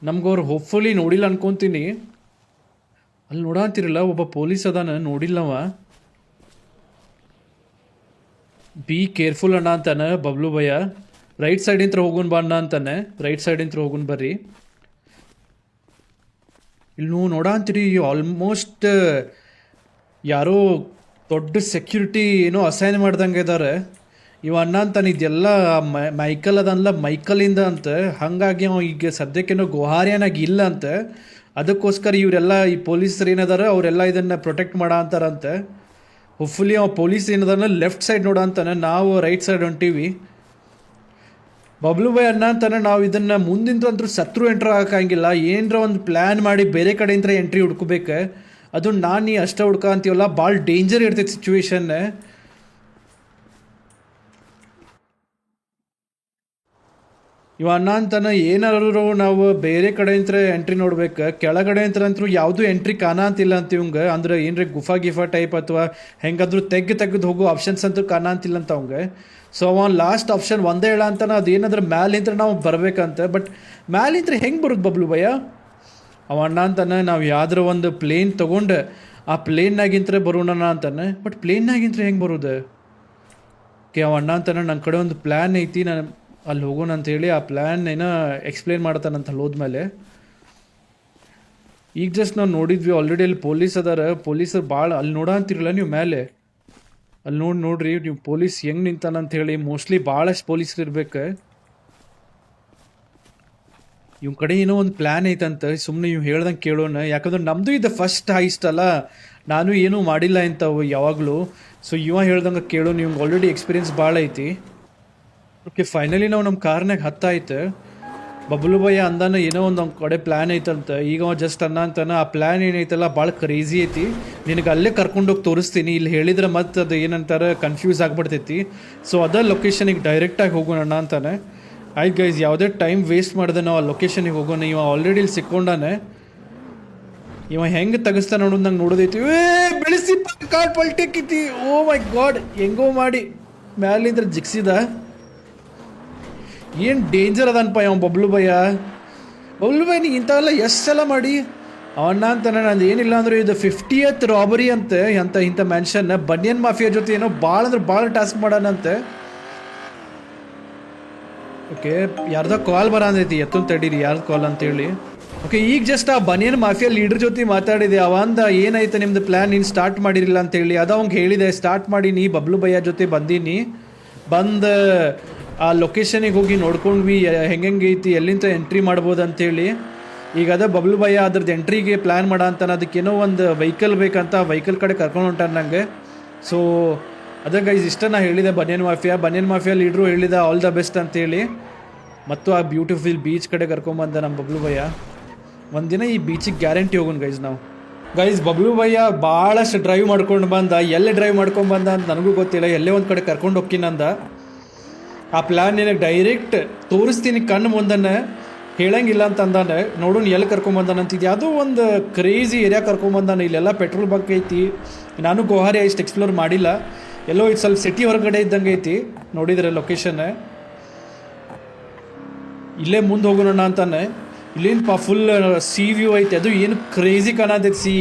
Speaker 1: ನಮ್ಗೆ ಅವ್ರು ಹೋಪ್ಫುಲಿ ನೋಡಿಲ್ಲ ಅನ್ಕೊತೀನಿ. ಅಲ್ಲಿ ನೋಡಂತಿರಲ್ಲ, ಒಬ್ಬ ಪೊಲೀಸ್ ಅದಾನ, ನೋಡಿಲ್ಲವ. ಬಿ ಕೇರ್ಫುಲ್ ಅಣ್ಣ ಅಂತಾನೆ ಬಬ್ಲು ಭಯ್ಯ. ರೈಟ್ ಸೈಡಿಂತ್ರ ಹೋಗೋಣ ಬಾ ಅಣ್ಣ ಅಂತಾನೆ, ರೈಟ್ ಸೈಡಿಂತ್ರ ಹೋಗೋಣ ಬರ್ರಿ. ಇಲ್ಲಿ ನೀವು ನೋಡಂತೀರಿ ಆಲ್ಮೋಸ್ಟ್ ಯಾರೋ ದೊಡ್ಡ ಸೆಕ್ಯೂರಿಟಿ ಏನೋ ಅಸೈನ್ ಮಾಡ್ದಂಗೆ ಇದ್ದಾರೆ. ಇವ ಅಣ್ಣ ಅಂತಾನೆ, ಇದೆಲ್ಲ ಮೈಕಲ್ ಅದಲ್ಲ, ಮೈಕಲಿಂದ ಅಂತ. ಹಾಗಾಗಿ ಅವ ಈಗ ಸದ್ಯಕ್ಕೇನೋ ಗೊಹಾರಿಯಾನಾಗ ಇಲ್ಲ ಅಂತ. ಅದಕ್ಕೋಸ್ಕರ ಇವರೆಲ್ಲ ಈ ಪೊಲೀಸರು ಏನದಾರ ಅವರೆಲ್ಲ ಇದನ್ನು ಪ್ರೊಟೆಕ್ಟ್ ಮಾಡೋ ಅಂತಾರಂತೆ. ಹೋಪ್ಫುಲಿ ಅವ ಪೊಲೀಸ್ ಏನದಾನ ಲೆಫ್ಟ್ ಸೈಡ್ ನೋಡ ಅಂತಾನೆ, ನಾವು ರೈಟ್ ಸೈಡ್ ಹೊಂಟೀವಿ. ಬಬ್ಲು ಬಾಯ್ ಅಣ್ಣ ಅಂತಾನೆ, ನಾವು ಇದನ್ನು ಮುಂದಿಂತ ಅಂತೂ ಸತ್ರು ಎಂಟ್ರ್ ಹಾಕಂಗಿಲ್ಲ, ಏನರ ಒಂದು ಪ್ಲ್ಯಾನ್ ಮಾಡಿ ಬೇರೆ ಕಡೆಯಿಂದ ಎಂಟ್ರಿ ಹುಡ್ಕೋಬೇಕು. ಅದು ನಾನು ನೀ ಅಷ್ಟೇ ಹುಡ್ಕ ಅಂತೀವಲ್ಲ, ಭಾಳ ಡೇಂಜರ್ ಇರ್ತೈತೆ ಸಿಚುವೇಶನ್. ಇವ ಅಣ್ಣ ಅಂತಾನೆ, ಏನಾರು ನಾವು ಬೇರೆ ಕಡೆಯಿಂದ ಎಂಟ್ರಿ ನೋಡ್ಬೇಕು, ಕೆಳಗಡೆ ಅಂತೂ ಯಾವುದೂ ಎಂಟ್ರಿ ಕಾಣಂತಿಲ್ಲ ಅಂತ ಇವಂಗೆ. ಅಂದ್ರೆ ಏನ್ರಿ ಗುಫಾ ಟೈಪ್ ಅಥವಾ ಹೆಂಗಾದ್ರೂ ತೆಗೆದು ಹೋಗೋ ಆಪ್ಷನ್ಸ್ ಅಂತೂ ಕಾಣಂತಿಲ್ಲ ಅಂತ ಅವಂಗೆ. ಸೊ ಅವ ಲಾಸ್ಟ್ ಆಪ್ಷನ್ ಒಂದೇ ಹೇಳ ಅಂತಾನೆ, ಅದೇನಾದ್ರೆ ಮ್ಯಾಲಿಂತ್ರ ನಾವು ಬರ್ಬೇಕಂತ. ಬಟ್ ಮ್ಯಾಲಿಂತ್ರ ಹೆಂಗೆ ಬರೋದು ಬಬ್ಲು ಭಯ್ಯ? ಅವ ಅಣ್ಣ ಅಂತಾನೆ, ನಾವು ಯಾವ್ದಾರ ಒಂದು ಪ್ಲೇನ್ ತೊಗೊಂಡು ಆ ಪ್ಲೇನ್ನಾಗಿಂತ್ರ ಬರೋಣ ಅಂತಾನೆ. ಬಟ್ ಪ್ಲೇನ್ನಾಗಿಂತ್ರ ಹೆಂಗೆ ಬರೋದು? ಓಕೆ, ಅವ ಅಣ್ಣ ಅಂತಾನೆ, ನನ್ನ ಕಡೆ ಒಂದು ಪ್ಲ್ಯಾನ್ ಐತಿ, ನಾನು ಅಲ್ಲಿ ಹೋಗೋಣ ಅಂಥೇಳಿ ಆ ಪ್ಲ್ಯಾನ್ ಏನೋ ಎಕ್ಸ್ಪ್ಲೇನ್ ಮಾಡ್ತಾನಂತ ಅಲ್ಲಿ ಹೋದ್ಮೇಲೆ. ಈಗ ಜಸ್ಟ್ ನಾವು ನೋಡಿದ್ವಿ ಆಲ್ರೆಡಿ ಅಲ್ಲಿ ಪೊಲೀಸ್ ಅದಾರ. ಪೊಲೀಸರು ಭಾಳ ಅಲ್ಲಿ ನೋಡ ಅಂತಿರಲ್ಲ ನೀವು ಮೇಲೆ, ಅಲ್ಲಿ ನೋಡ್ರಿ ನೀವು ಪೊಲೀಸ್ ಹೆಂಗೆ ನಿಂತಾನಂತ ಹೇಳಿ. ಮೋಸ್ಟ್ಲಿ ಭಾಳಷ್ಟು ಪೊಲೀಸರು ಇರ್ಬೇಕು. ಇವ್ ಕಡೆ ಏನೋ ಒಂದು ಪ್ಲ್ಯಾನ್ ಐತಂತ, ಸುಮ್ಮನೆ ಇವ್ ಹೇಳ್ದಂಗೆ ಕೇಳೋಣ. ಯಾಕಂದ್ರೆ ನಮ್ಮದು ಇದು ಫಸ್ಟ್ ಹೈಸ್ಟ್ ಅಲ್ಲ, ನಾನು ಏನೂ ಮಾಡಿಲ್ಲ ಇಂಥವು ಯಾವಾಗಲೂ. ಸೊ ಇವ ಹೇಳ್ದಂಗೆ ಕೇಳೋಣ, ಇವಂಗೆ ಆಲ್ರೆಡಿ ಎಕ್ಸ್ಪೀರಿಯನ್ಸ್ ಭಾಳ ಐತಿ. ಓಕೆ, ಫೈನಲಿ ನಾವು ನಮ್ಮ ಕಾರ್ನಾಗ ಹತ್ತಾಯ್ತು. ಬಬ್ಲು ಭಯ್ಯ ಅಂದಾನ ಏನೋ ಒಂದು ನಮ್ಮ ಕಡೆ ಪ್ಲ್ಯಾನ್ ಐತಂತ. ಈಗ ಅವ ಜಸ್ಟ್ ಅಂತಾನ, ಆ ಪ್ಲ್ಯಾನ್ ಏನೈತಲ್ಲ ಭಾಳ ಕ್ರೇಜಿ ಐತಿ, ನಿನಗೆ ಅಲ್ಲೇ ಕರ್ಕೊಂಡೋಗಿ ತೋರಿಸ್ತೀನಿ. ಇಲ್ಲಿ ಹೇಳಿದ್ರೆ ಮತ್ತೆ ಅದು ಏನಂತಾರೆ ಕನ್ಫ್ಯೂಸ್ ಆಗಿಬಿಡ್ತೈತಿ. ಸೊ ಅದೇ ಲೊಕೇಶನಿಗೆ ಡೈರೆಕ್ಟಾಗಿ ಹೋಗೋಣ ಅಂತಾನೆ. ಆಯ್ತು ಗೈಸ್, ಯಾವುದೇ ಟೈಮ್ ವೇಸ್ಟ್ ಮಾಡಿದೆ ನಾವು ಆ ಲೊಕೇಶನಿಗೆ ಹೋಗೋಣ. ಇವ ಆಲ್ರೆಡಿ ಇಲ್ಲಿ ಸಿಕ್ಕೊಂಡಾನೆ. ಇವ ಹೆಂಗೆ ತೆಗಿಸ್ತಾ ನೋಡೋದು ನಂಗೆ ನೋಡೋದೈತಿ. ಬೆಳೆಸಿ ಕಾರ್ ಪಲ್ಟಿಕ್ಕಿತಿ. ಓ ಮೈ ಗಾಡ್, ಹೆಂಗೋ ಮಾಡಿ ಮ್ಯಾಲಿಂದ ಜಿಕ್ಸಿದ. ಏನು ಡೇಂಜರ್ ಅದನಪ್ಪ ಅವ ಬಬ್ಲು ಭಯ್ಯ. ಬಬ್ಲು ಭಯ್ ನೀ ಇಂಥವೆಲ್ಲ ಎಷ್ಟು ಸಲ ಮಾಡಿ ಅವನ್ನ ಅಂತಾನೆ. ನಂದು ಏನಿಲ್ಲ ಅಂದ್ರೆ ಇದು 50th ರಾಬರಿ ಅಂತೆ ಇಂಥ ಮ್ಯಾನ್ಷನ್. ಬನಿಯನ್ ಮಾಫಿಯಾ ಜೊತೆ ಏನೋ ಭಾಳ ಅಂದ್ರೆ ಭಾಳ ಟಾಸ್ಕ್ ಮಾಡೋಣಂತೆ. ಓಕೆ, ಯಾರ್ದೋ ಕಾಲ್ ಬರಂದೈತಿ, ಎತ್ತೊಂದು ತಡೀರಿ ಯಾರ್ದು ಕಾಲ್ ಅಂತೇಳಿ. ಓಕೆ, ಈಗ ಜಸ್ಟ್ ಆ ಬನಿಯನ್ ಮಾಫಿಯಾ ಲೀಡರ್ ಜೊತೆ ಮಾತಾಡಿದೆ. ಅವಂದ ಏನಾಯ್ತು ನಿಮ್ದು ಪ್ಲ್ಯಾನ್, ನೀನು ಸ್ಟಾರ್ಟ್ ಮಾಡಿರಲಿಲ್ಲ ಅಂತೇಳಿ. ಅದು ಅವ್ಗೆ ಹೇಳಿದೆ, ಸ್ಟಾರ್ಟ್ ಮಾಡೀನಿ, ಬಬ್ಲು ಭಯ್ಯ ಜೊತೆ ಬಂದೀನಿ, ಬಂದು ಆ ಲೊಕೇಶನಿಗೆ ಹೋಗಿ ನೋಡ್ಕೊಂಡ್ವಿ ಹೆಂಗೆ ಐತಿ, ಎಲ್ಲಿಂದ ಎಂಟ್ರಿ ಮಾಡ್ಬೋದು ಅಂತೇಳಿ. ಈಗ ಅದ ಬಬ್ಲು ಭಯ್ಯ ಅದ್ರದ್ದು ಎಂಟ್ರಿಗೆ ಪ್ಲ್ಯಾನ್ ಮಾಡ ಅಂತಾನೆ. ಅದಕ್ಕೇನೋ ಒಂದು ವೆಹಿಕಲ್ ಬೇಕಂತ, ವೆಹಿಕಲ್ ಕಡೆ ಕರ್ಕೊಂಡು ಹೊಂಟಾನೆ ನನಗೆ. ಸೊ ಅದೇ ಗೈಸ್, ಇಷ್ಟ ನಾ ಹೇಳಿದೆ ಬನಿಯನ್ ಮಾಫಿಯಾ ಲೀಡ್ರು ಹೇಳಿದ ಆಲ್ ದ ಬೆಸ್ಟ್ ಅಂತೇಳಿ. ಮತ್ತು ಆ ಬ್ಯೂಟಿಫುಲ್ ಬೀಚ್ ಕಡೆ ಕರ್ಕೊಂಬಂದ ನಮ್ಮ ಬಬ್ಲು ಭಯ್ಯ. ಒಂದಿನ ಈ ಬೀಚಿಗೆ ಗ್ಯಾರಂಟಿ ಹೋಗೋಣ ಗೈಸ್ ನಾವು. ಗೈಸ್, ಬಬ್ಲು ಭಯ್ಯ ಭಾಳಷ್ಟು ಡ್ರೈವ್ ಮಾಡ್ಕೊಂಡು ಬಂದ. ಎಲ್ಲೇ ಡ್ರೈವ್ ಮಾಡ್ಕೊಂಡು ಬಂದ ಅಂತ ನನಗೂ ಗೊತ್ತಿಲ್ಲ. ಎಲ್ಲೇ ಒಂದು ಕಡೆ ಕರ್ಕೊಂಡು ಹೋಗ್ತೀನಂದ. ಆ ಪ್ಲ್ಯಾನ್ ನಿನಗೆ ಡೈರೆಕ್ಟ್ ತೋರಿಸ್ತೀನಿ ಕಣ್ಣು ಮುಂದನೆ, ಹೇಳಂಗಿಲ್ಲ ಅಂತ ಅಂದಾನೆ. ನೋಡೋಣ ಎಲ್ಲಿ ಕರ್ಕೊಂಬಂದಾನ ಅಂತಿದ್ದು. ಯಾವುದೋ ಒಂದು ಕ್ರೇಜಿ ಏರಿಯಾ ಕರ್ಕೊಂಬಂದಾನೆ. ಇಲ್ಲೆಲ್ಲ ಪೆಟ್ರೋಲ್ ಬಂಕ್ ಐತಿ. ನಾನು ಗೋಹಾರಿ ಇಷ್ಟು ಎಕ್ಸ್ಪ್ಲೋರ್ ಮಾಡಿಲ್ಲ. ಎಲ್ಲೋ ಇದು ಸ್ವಲ್ಪ ಸಿಟಿ ಹೊರಗಡೆ ಇದ್ದಂಗೆ ಐತಿ. ನೋಡಿದ್ರೆ ಲೊಕೇಶನ್ ಇಲ್ಲೇ ಮುಂದೆ ಹೋಗೋಣ ಅಂತಾನೆ. ಇಲ್ಲೇನಪ್ಪ ಫುಲ್ ಸಿ ವ್ಯೂ ಐತಿ. ಅದು ಏನು ಕ್ರೇಜಿ ಕಾಣತೈತಿ ಸಿ.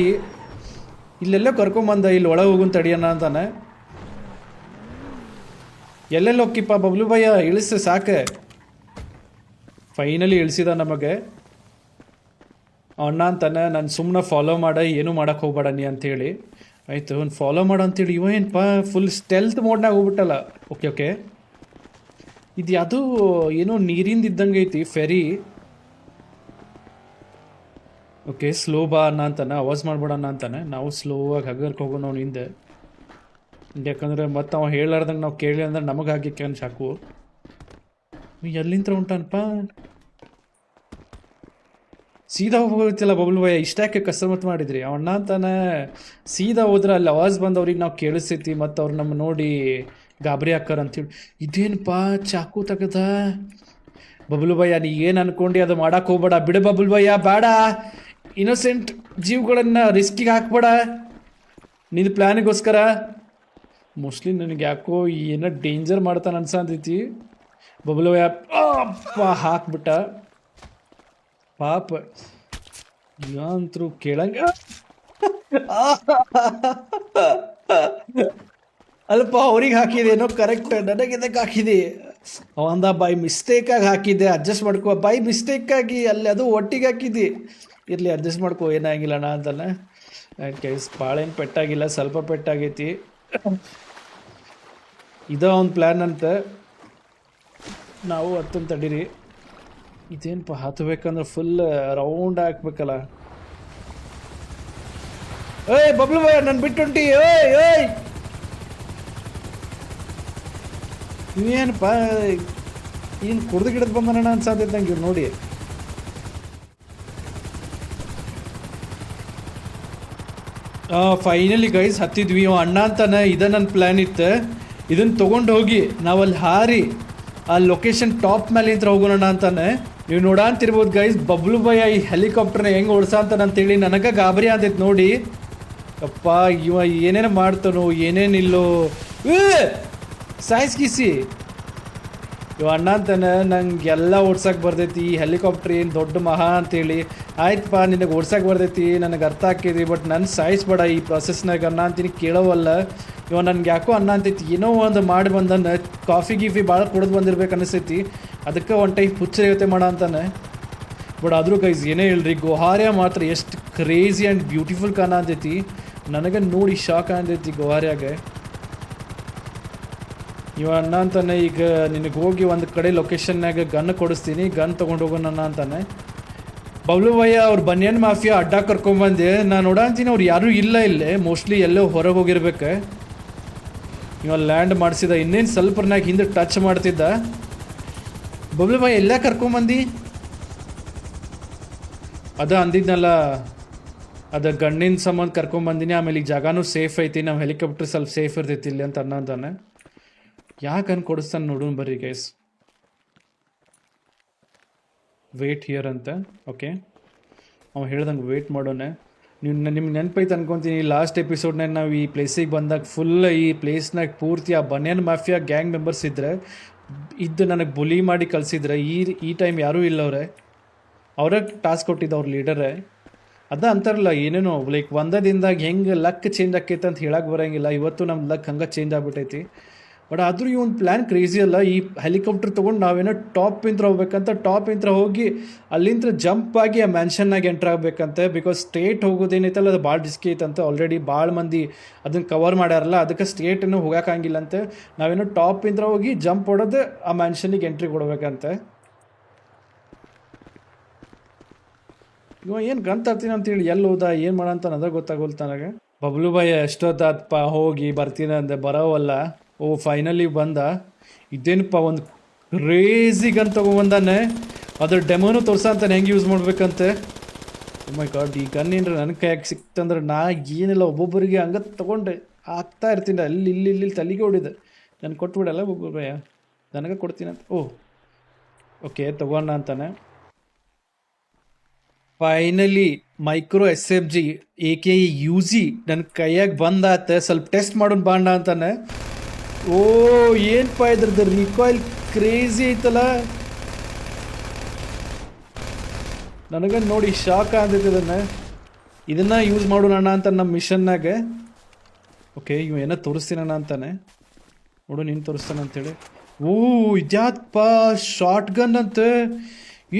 Speaker 1: ಇಲ್ಲೆಲ್ಲ ಕರ್ಕೊಂಬಂದ, ಇಲ್ಲಿ ಒಳಗೆ ಹೋಗೋಣ ತಡಿಯೋಣ ಅಂತಾನೆ. ಎಲ್ಲೆಲ್ಲ ಹೋಗಿಪ್ಪ ಬಬ್ಲು ಭಯ್ಯ, ಇಳಿಸ ಸಾಕೆ. ಫೈನಲಿ ಇಳಿಸಿದ ನಮಗೆ. ಅಣ್ಣ ಅಂತಾನೆ, ನಾನು ಸುಮ್ಮನೆ ಫಾಲೋ ಮಾಡ, ಏನೂ ಮಾಡೋಕ್ಕೆ ಹೋಗ್ಬೇಡ ನೀ ಅಂಥೇಳಿ. ಆಯಿತು, ಒಂದು ಫಾಲೋ ಮಾಡ ಅಂತೇಳಿ. ಇವ ಏನಪ್ಪ ಫುಲ್ ಸ್ಟೆಲ್ತ್ ಮೋಡ್ನಾಗ ಹೋಗ್ಬಿಟ್ಟಲ್ಲ. ಓಕೆ, ಇದು ಯಾವುದೋ ಏನೋ ನೀರಿಂದ ಇದ್ದಂಗೆ ಐತಿ ಫೆರಿ. ಓಕೆ, ಸ್ಲೋ ಬಾ ಅನ್ನ ಅಂತಾನೆ, ಅವಾಜ್ ಮಾಡ್ಬೇಡಣ್ಣ ಅಂತಾನೆ. ನಾವು ಸ್ಲೋವಾಗಿ ಹಗರ್ಕ್ಕೆ ಹೋಗೋಣ ಅವ್ನು ಹಿಂದೆ. ಯಾಕಂದ್ರೆ ಮತ್ತೆ ಅವ ಹೇಳಾರ್ದಂಗೆ ನಾವು ಕೇಳಿ ಅಂದ್ರೆ ನಮಗೆ ಹಾಕಿಕ್ಕೆ ಸಾಕು. ಎಲ್ಲಿಂದ ಹೊಂಟಾನಪ್ಪ, ಸೀದಾ ಹೋಗ್ತಿಲ್ಲ ಬಬ್ಲು ಭಯ್ಯ. ಇಷ್ಟಾಕೆ ಕಸರತ್ತು ಮಾಡಿದ್ರಿ ಅವಣ್ಣ ಅಂತಾನೆ. ಸೀದಾ ಹೋದ್ರೆ ಅಲ್ಲಿ ಅವಾಜ್ ಬಂದು ಅವ್ರಿಗೆ ನಾವು ಕೇಳಿಸ್ತೈತಿ, ಮತ್ತು ಅವ್ರು ನಮ್ಮ ನೋಡಿ ಗಾಬರಿ ಹಾಕಾರ ಅಂತೇಳಿ. ಇದೇನಪ್ಪ ಚಾಕು ತಗದ. ಬಬ್ಲು ಭಯ್ಯ ನೀ ಏನು ಅನ್ಕೊಂಡು ಅದು ಮಾಡಕ್ಕೆ ಹೋಗ್ಬೇಡ, ಬಿಡು ಬಬ್ಲು ಭಯ್ಯ, ಬೇಡ. ಇನ್ನೋಸೆಂಟ್ ಜೀವಗಳನ್ನು ರಿಸ್ಕಿಗೆ ಹಾಕ್ಬೇಡ ನಿನ್ನ ಪ್ಲ್ಯಾನಿಗೋಸ್ಕರ. ಮೋಸ್ಟ್ಲಿ ನನಗೆ ಯಾಕೋ ಏನೋ ಡೇಂಜರ್ ಮಾಡ್ತಾನೆ ಅನ್ಸಂತೈತಿ. ಬಬ್ಲು ಭಯ್ಯ ಅಪ್ಪ ಹಾಕ್ಬಿಟ್ಟ ಪಾಪ. ಯಾಂತ್ರು ಕೇಳಂಗ ಅಲ್ಪ ಅವ್ರಿಗೆ ಹಾಕಿದೇನೋ ಕರೆಕ್ಟ್, ನನಗೆ ಇದಕ್ಕೆ ಹಾಕಿದೆ. ಅವಂದ ಬೈ ಮಿಸ್ಟೇಕಾಗಿ ಹಾಕಿದ್ದೆ, ಅಡ್ಜಸ್ಟ್ ಮಾಡ್ಕೋ. ಬೈ ಮಿಸ್ಟೇಕಾಗಿ ಅಲ್ಲಿ ಅದು ಒಟ್ಟಿಗೆ ಹಾಕಿದ್ದಿ, ಇರಲಿ ಅಡ್ಜಸ್ಟ್ ಮಾಡ್ಕೋ, ಏನಾಗಿಲ್ಲ ಅಣ್ಣ ಅಂತಾನೆ. ಕೈಸ್ ಭಾಳ ಏನು ಪೆಟ್ಟಾಗಿಲ್ಲ, ಸ್ವಲ್ಪ ಪೆಟ್ಟಾಗೈತಿ. ಇದ ಒಂದು ಪ್ಲ್ಯಾನ್ ಅಂತ. ನಾವು ಹತ್ತನ್ನು ತಡೀರಿ. ಇದೇನಪ್ಪ ಹತ್ತಬೇಕಂದ್ರೆ ಫುಲ್ ರೌಂಡ್ ಹಾಕ್ಬೇಕಲ್ಲ. ಏಯ್ ಬಬ್ಲು ಭಯ್ಯ ನನ್ನ ಬಿಟ್ಟುಂಟಿ. ಏಯ್ ನೀವೇನಪ್ಪ ಏನು ಕುಡ್ದು ಗಿಡದ ಬಂದನಣ್ಣ ಅನ್ಸಾತೈತೆ ನಂಗೆ ಇವ್ರು ನೋಡಿ. ಫೈನಲಿ ಗೈಸ್ ಹತ್ತಿದ್ವಿ. ಅಣ್ಣ ಅಂತಾನೆ, ಇದ ನನ್ನ ಪ್ಲ್ಯಾನ್ ಇತ್ತು. ಇದನ್ನು ತೊಗೊಂಡು ಹೋಗಿ ನಾವಲ್ಲಿ ಹಾರಿ ಆ ಲೊಕೇಶನ್ ಟಾಪ್ ಮೇಲೆ ಇಂತ್ರ ಹೋಗೋಣ ಅಂತಾನೆ. ನೀವು ನೋಡಂತಿರ್ಬೋದು ಗೈಸ್, ಬಬ್ಲು ಭಯ್ಯ ಈ ಹೆಲಿಕಾಪ್ಟರ್ನ ಹೆಂಗೆ ಓಡಿಸಂತಾನೆ ಅಂತೇಳಿ. ನನಗೆ ಗಾಬರಿ ಅಂತೈತೆ ನೋಡಿ. ಅಪ್ಪ ಇವ ಏನೇನು ಮಾಡ್ತಾನೋ ಏನೇನಿಲ್ಲೋ. ಸಾಯಿಸ್ಗಿಸಿ ಇವ ಅಣ್ಣ ಅಂತಾನೆ, ನಂಗೆಲ್ಲ ಓಡ್ಸಕ್ಕೆ ಬರ್ತೈತಿ, ಈ ಹೆಲಿಕಾಪ್ಟರ್ ಏನು ದೊಡ್ಡ ಮಹಾ ಅಂತೇಳಿ. ಆಯ್ತಪ್ಪ ನಿನಗೆ ಓಡ್ಸಕ್ಕೆ ಬರ್ತೈತಿ, ನನಗೆ ಅರ್ಥ ಆಕೈತಿ, ಬಟ್ ನನ್ನ ಸಾಯಿಸ್ಬೇಡ ಈ ಪ್ರೊಸೆಸ್ನಾಗ ಅನ್ನ ಅಂತೀನಿ. ಕೇಳೋವಲ್ಲ ಇವ. ನನಗೆ ಯಾಕೋ ಅನ್ನ ಅಂತೈತಿ, ಏನೋ ಒಂದು ಮಾಡಿ ಬಂದನ್ನ. ಕಾಫಿ ಗೀಫಿ ಭಾಳ ಕುಡಿದು ಬಂದಿರ್ಬೇಕು ಅನಿಸ್ತೈತಿ. ಅದಕ್ಕೆ ಒಂದು ಟೈಪ್ ಹುಚ್ಚ ಯೋಚನೆ ಮಾಡೋ ಅಂತಾನೆ. ಬಟ್ ಆದರೂ ಗೈಸ್ ಏನೇ ಹೇಳ್ರಿ, ಗೋಹಾರ್ಯ ಮಾತ್ರ ಎಷ್ಟು ಕ್ರೇಜಿ ಆ್ಯಂಡ್ ಬ್ಯೂಟಿಫುಲ್ ಕಾಣ ಅಂತೈತಿ. ನನಗೆ ನೋಡಿ ಶಾಕ್ ಅಂತೈತಿ ಗೋಹಾರ್ಯಾಗ. ಇವ ಅಣ್ಣ ಅಂತಾನೆ, ಈಗ ನಿನಗೆ ಹೋಗಿ ಒಂದು ಕಡೆ ಲೊಕೇಶನ್ನಾಗ ಗನ್ ಕೊಡಿಸ್ತೀನಿ, ಗನ್ ತೊಗೊಂಡು ಹೋಗೋಣ ಅಂತಾನೆ. ಬಬ್ಲು ಭಯ್ಯ ಅವ್ರು ಬನಿಯನ್ ಮಾಫಿಯಾ ಅಡ್ಡ ಕರ್ಕೊಂಬಂದೆ. ನಾನು ನೋಡಂತೀನಿ ಅವ್ರು ಯಾರೂ ಇಲ್ಲ ಇಲ್ಲೇ, ಮೋಸ್ಟ್ಲಿ ಎಲ್ಲೋ ಹೊರಗೆ ಹೋಗಿರ್ಬೇಕು. ಇವ ಲ್ಯಾಂಡ್ ಮಾಡಿಸಿದ, ಇನ್ನೇನು ಸ್ವಲ್ಪನಾಗ ಹಿಂದೆ ಟಚ್ ಮಾಡ್ತಿದ್ದ. ಬಬ್ಲು ಭಯ್ಯ ಎಲ್ಲ ಕರ್ಕೊಂಬಂದು ಅದ ಅಂದಿದ್ನಲ್ಲ, ಅದು ಗಣ್ಣಿನ ಸಂಬಂಧ ಕರ್ಕೊಂಬಂದಿನಿ. ಆಮೇಲೆ ಈಗ ಜಾಗನೂ ಸೇಫ್ ಐತಿ, ನಾವು ಹೆಲಿಕಾಪ್ಟರ್ ಸ್ವಲ್ಪ ಸೇಫ್ ಇರ್ತೈತಿ ಇಲ್ಲಿ ಅಂತ ಅನ್ನೋದಾನೆ. ಯಾಕೆ ಅನ್ ಕೊಡಿಸ್ತಾನೆ ನೋಡೋಣ ಬರ್ರಿ ಗೈಸ್. ವೇಟ್ ಹಿಯರ್ ಅಂತ. ಓಕೆ, ಅವ್ನು ಹೇಳ್ದಂಗೆ ವೇಟ್ ಮಾಡೋಣ. ನಿಮ್ಗೆ ನೆನಪೈತೆ ಅನ್ಕೊತೀನಿ ಲಾಸ್ಟ್ ಎಪಿಸೋಡ್ನಾಗ ನಾವು ಈ ಪ್ಲೇಸಿಗೆ ಬಂದಾಗ ಫುಲ್ ಈ ಪ್ಲೇಸ್ನಾಗ ಪೂರ್ತಿ ಆ ಬನಿಯನ್ ಮಾಫಿಯಾ ಗ್ಯಾಂಗ್ ಮೆಂಬರ್ಸ್ ಇದ್ದರೆ ಇದ್ದು ನನಗೆ ಬುಲಿ ಮಾಡಿ ಕಳಿಸಿದ್ರೆ ಈ ಟೈಮ್ ಯಾರೂ ಇಲ್ಲ ಅವರೇ ಟಾಸ್ಕ್ ಕೊಟ್ಟಿದ್ದು ಅವ್ರ ಲೀಡರೇ. ಅದ ಅಂತಾರಲ್ಲ ಏನೇನೋ ಲೈಕ್ ಒಂದೇ ದಿನದಾಗ ಹೆಂಗೆ ಲಕ್ ಚೇಂಜ್ ಆಕೈತೆ ಅಂತ ಹೇಳಕ್ಕೆ ಬರೋಂಗಿಲ್ಲ. ಇವತ್ತು ನಮ್ಮ ಲಕ್ ಹಂಗೆ ಚೇಂಜ್ ಆಗ್ಬಿಟ್ಟೈತಿ. ಬಟ್ ಆದರೂ ಈ ಒಂದು ಪ್ಲ್ಯಾನ್ ಕ್ರೇಜಿ ಅಲ್ಲ. ಈ ಹೆಲಿಕಾಪ್ಟರ್ ತೊಗೊಂಡು ನಾವೇನೋ ಟಾಪ್ ಇಂತ್ರ ಹೋಗ್ಬೇಕಂತ, ಟಾಪ್ ಇಂತ್ರ ಹೋಗಿ ಅಲ್ಲಿಂದ ಜಂಪ್ ಆಗಿ ಆ ಮ್ಯಾನ್ಷನ್ನಾಗಿ ಎಂಟ್ರ್ ಆಗಬೇಕಂತೆ. ಬಿಕಾಸ್ ಸ್ಟೇಟ್ ಹೋಗೋದೇನೈತಲ್ಲ ಅದು ಭಾಳ ರಿಸ್ಕಿ ಐತಂತೆ. ಆಲ್ರೆಡಿ ಭಾಳ ಮಂದಿ ಅದನ್ನು ಕವರ್ ಮಾಡ್ಯಾರಲ್ಲ, ಅದಕ್ಕೆ ಸ್ಟೇಟನ್ನು ಹೋಗೋಕ್ಕಾಗಿಲ್ಲಂತೆ. ನಾವೇನೋ ಟಾಪ್ ಇಂತ್ರ ಹೋಗಿ ಜಂಪ್ ಹೊಡೆದು ಆ ಮ್ಯಾನ್ಷನ್ನಿಗೆ ಎಂಟ್ರಿ ಕೊಡ್ಬೇಕಂತೆ. ಇವ ಏನು ಗಂತಾಡ್ತೀನಿ ಅಂತೇಳಿ ಎಲ್ಲಿ ಹೋದ ಏನು ಮಾಡಂತ ಅದ ಗೊತ್ತಾಗೋಲ್ತ ನನಗೆ. ಬಬ್ಲು ಭಯ ಎಷ್ಟೊತ್ತಾತ್ಪ ಹೋಗಿ ಬರ್ತೀನಿ ಅಂದೆ, ಬರೋವಲ್ಲ. ಓ ಫೈನಲಿ ಬಂದ. ಇದೇನಪ್ಪ ಒಂದು ಕ್ರೇಜಿ ಗನ್ ತೊಗೊಂಬಂದಾನೆ. ಅದ್ರ ಡೆಮೋನು ತೋರ್ಸಂತಾನೆ ಹೆಂಗೆ ಯೂಸ್ ಮಾಡ್ಬೇಕಂತೆ. ಮೈ ಗಾಡ್, ಈ ಗನ್ ಏನ್ರ ನನ್ನ ಕೈಯಾಗ ಸಿಕ್ತಂದ್ರೆ ನಾ ಏನಿಲ್ಲ ಒಬ್ಬೊಬ್ಬರಿಗೆ ಹಂಗೆ ತೊಗೊಂಡೆ ಆಗ್ತಾ ಇರ್ತೀನಿ. ಇಲ್ಲಿ ತಲೆಗೆ ಹೊಡಿದೆ. ನಾನು ಕೊಟ್ಬಿಡಲ್ಲ ಒಬ್ಬೊಬ್ಬ ಭಯ, ನನಗೆ ಕೊಡ್ತೀನಿ ಅಂತ. ಓಕೆ ತಗೊಂಡ ಅಂತಾನೆ. Finally micro SFG AKE UZ ನನ್ನ ಕೈಯಾಗ ಬಂದಾತ. ಸ್ವಲ್ಪ ಟೆಸ್ಟ್ ಮಾಡೋಣ ಬಾಂಡ ಅಂತಾನೆ. ಏನಪ್ಪ ಇದ್ರದ್ದು ರಿಕಾಯಿಲ್ ಕ್ರೇಜಿ ಐತಲ್ಲ. ನನಗೆ ನೋಡಿ ಶಾಕ್ ಆಗ್ತೈತೆ. ಇದನ್ನ ಯೂಸ್ ಮಾಡೋಣ ಅಂತ ನಮ್ಮ ಮಿಷನ್ನಾಗ. ಓಕೆ ಇವ ಏನೋ ತೋರಿಸ್ತೀನಣ್ಣ ಅಂತಾನೆ. ನೋಡು ನೀನು ತೋರಿಸ್ತಾನೆ ಅಂತೇಳಿ. ಇದ್ಯಾತ್ಪ ಶಾರ್ಟ್ ಗನ್ ಅಂತೆ.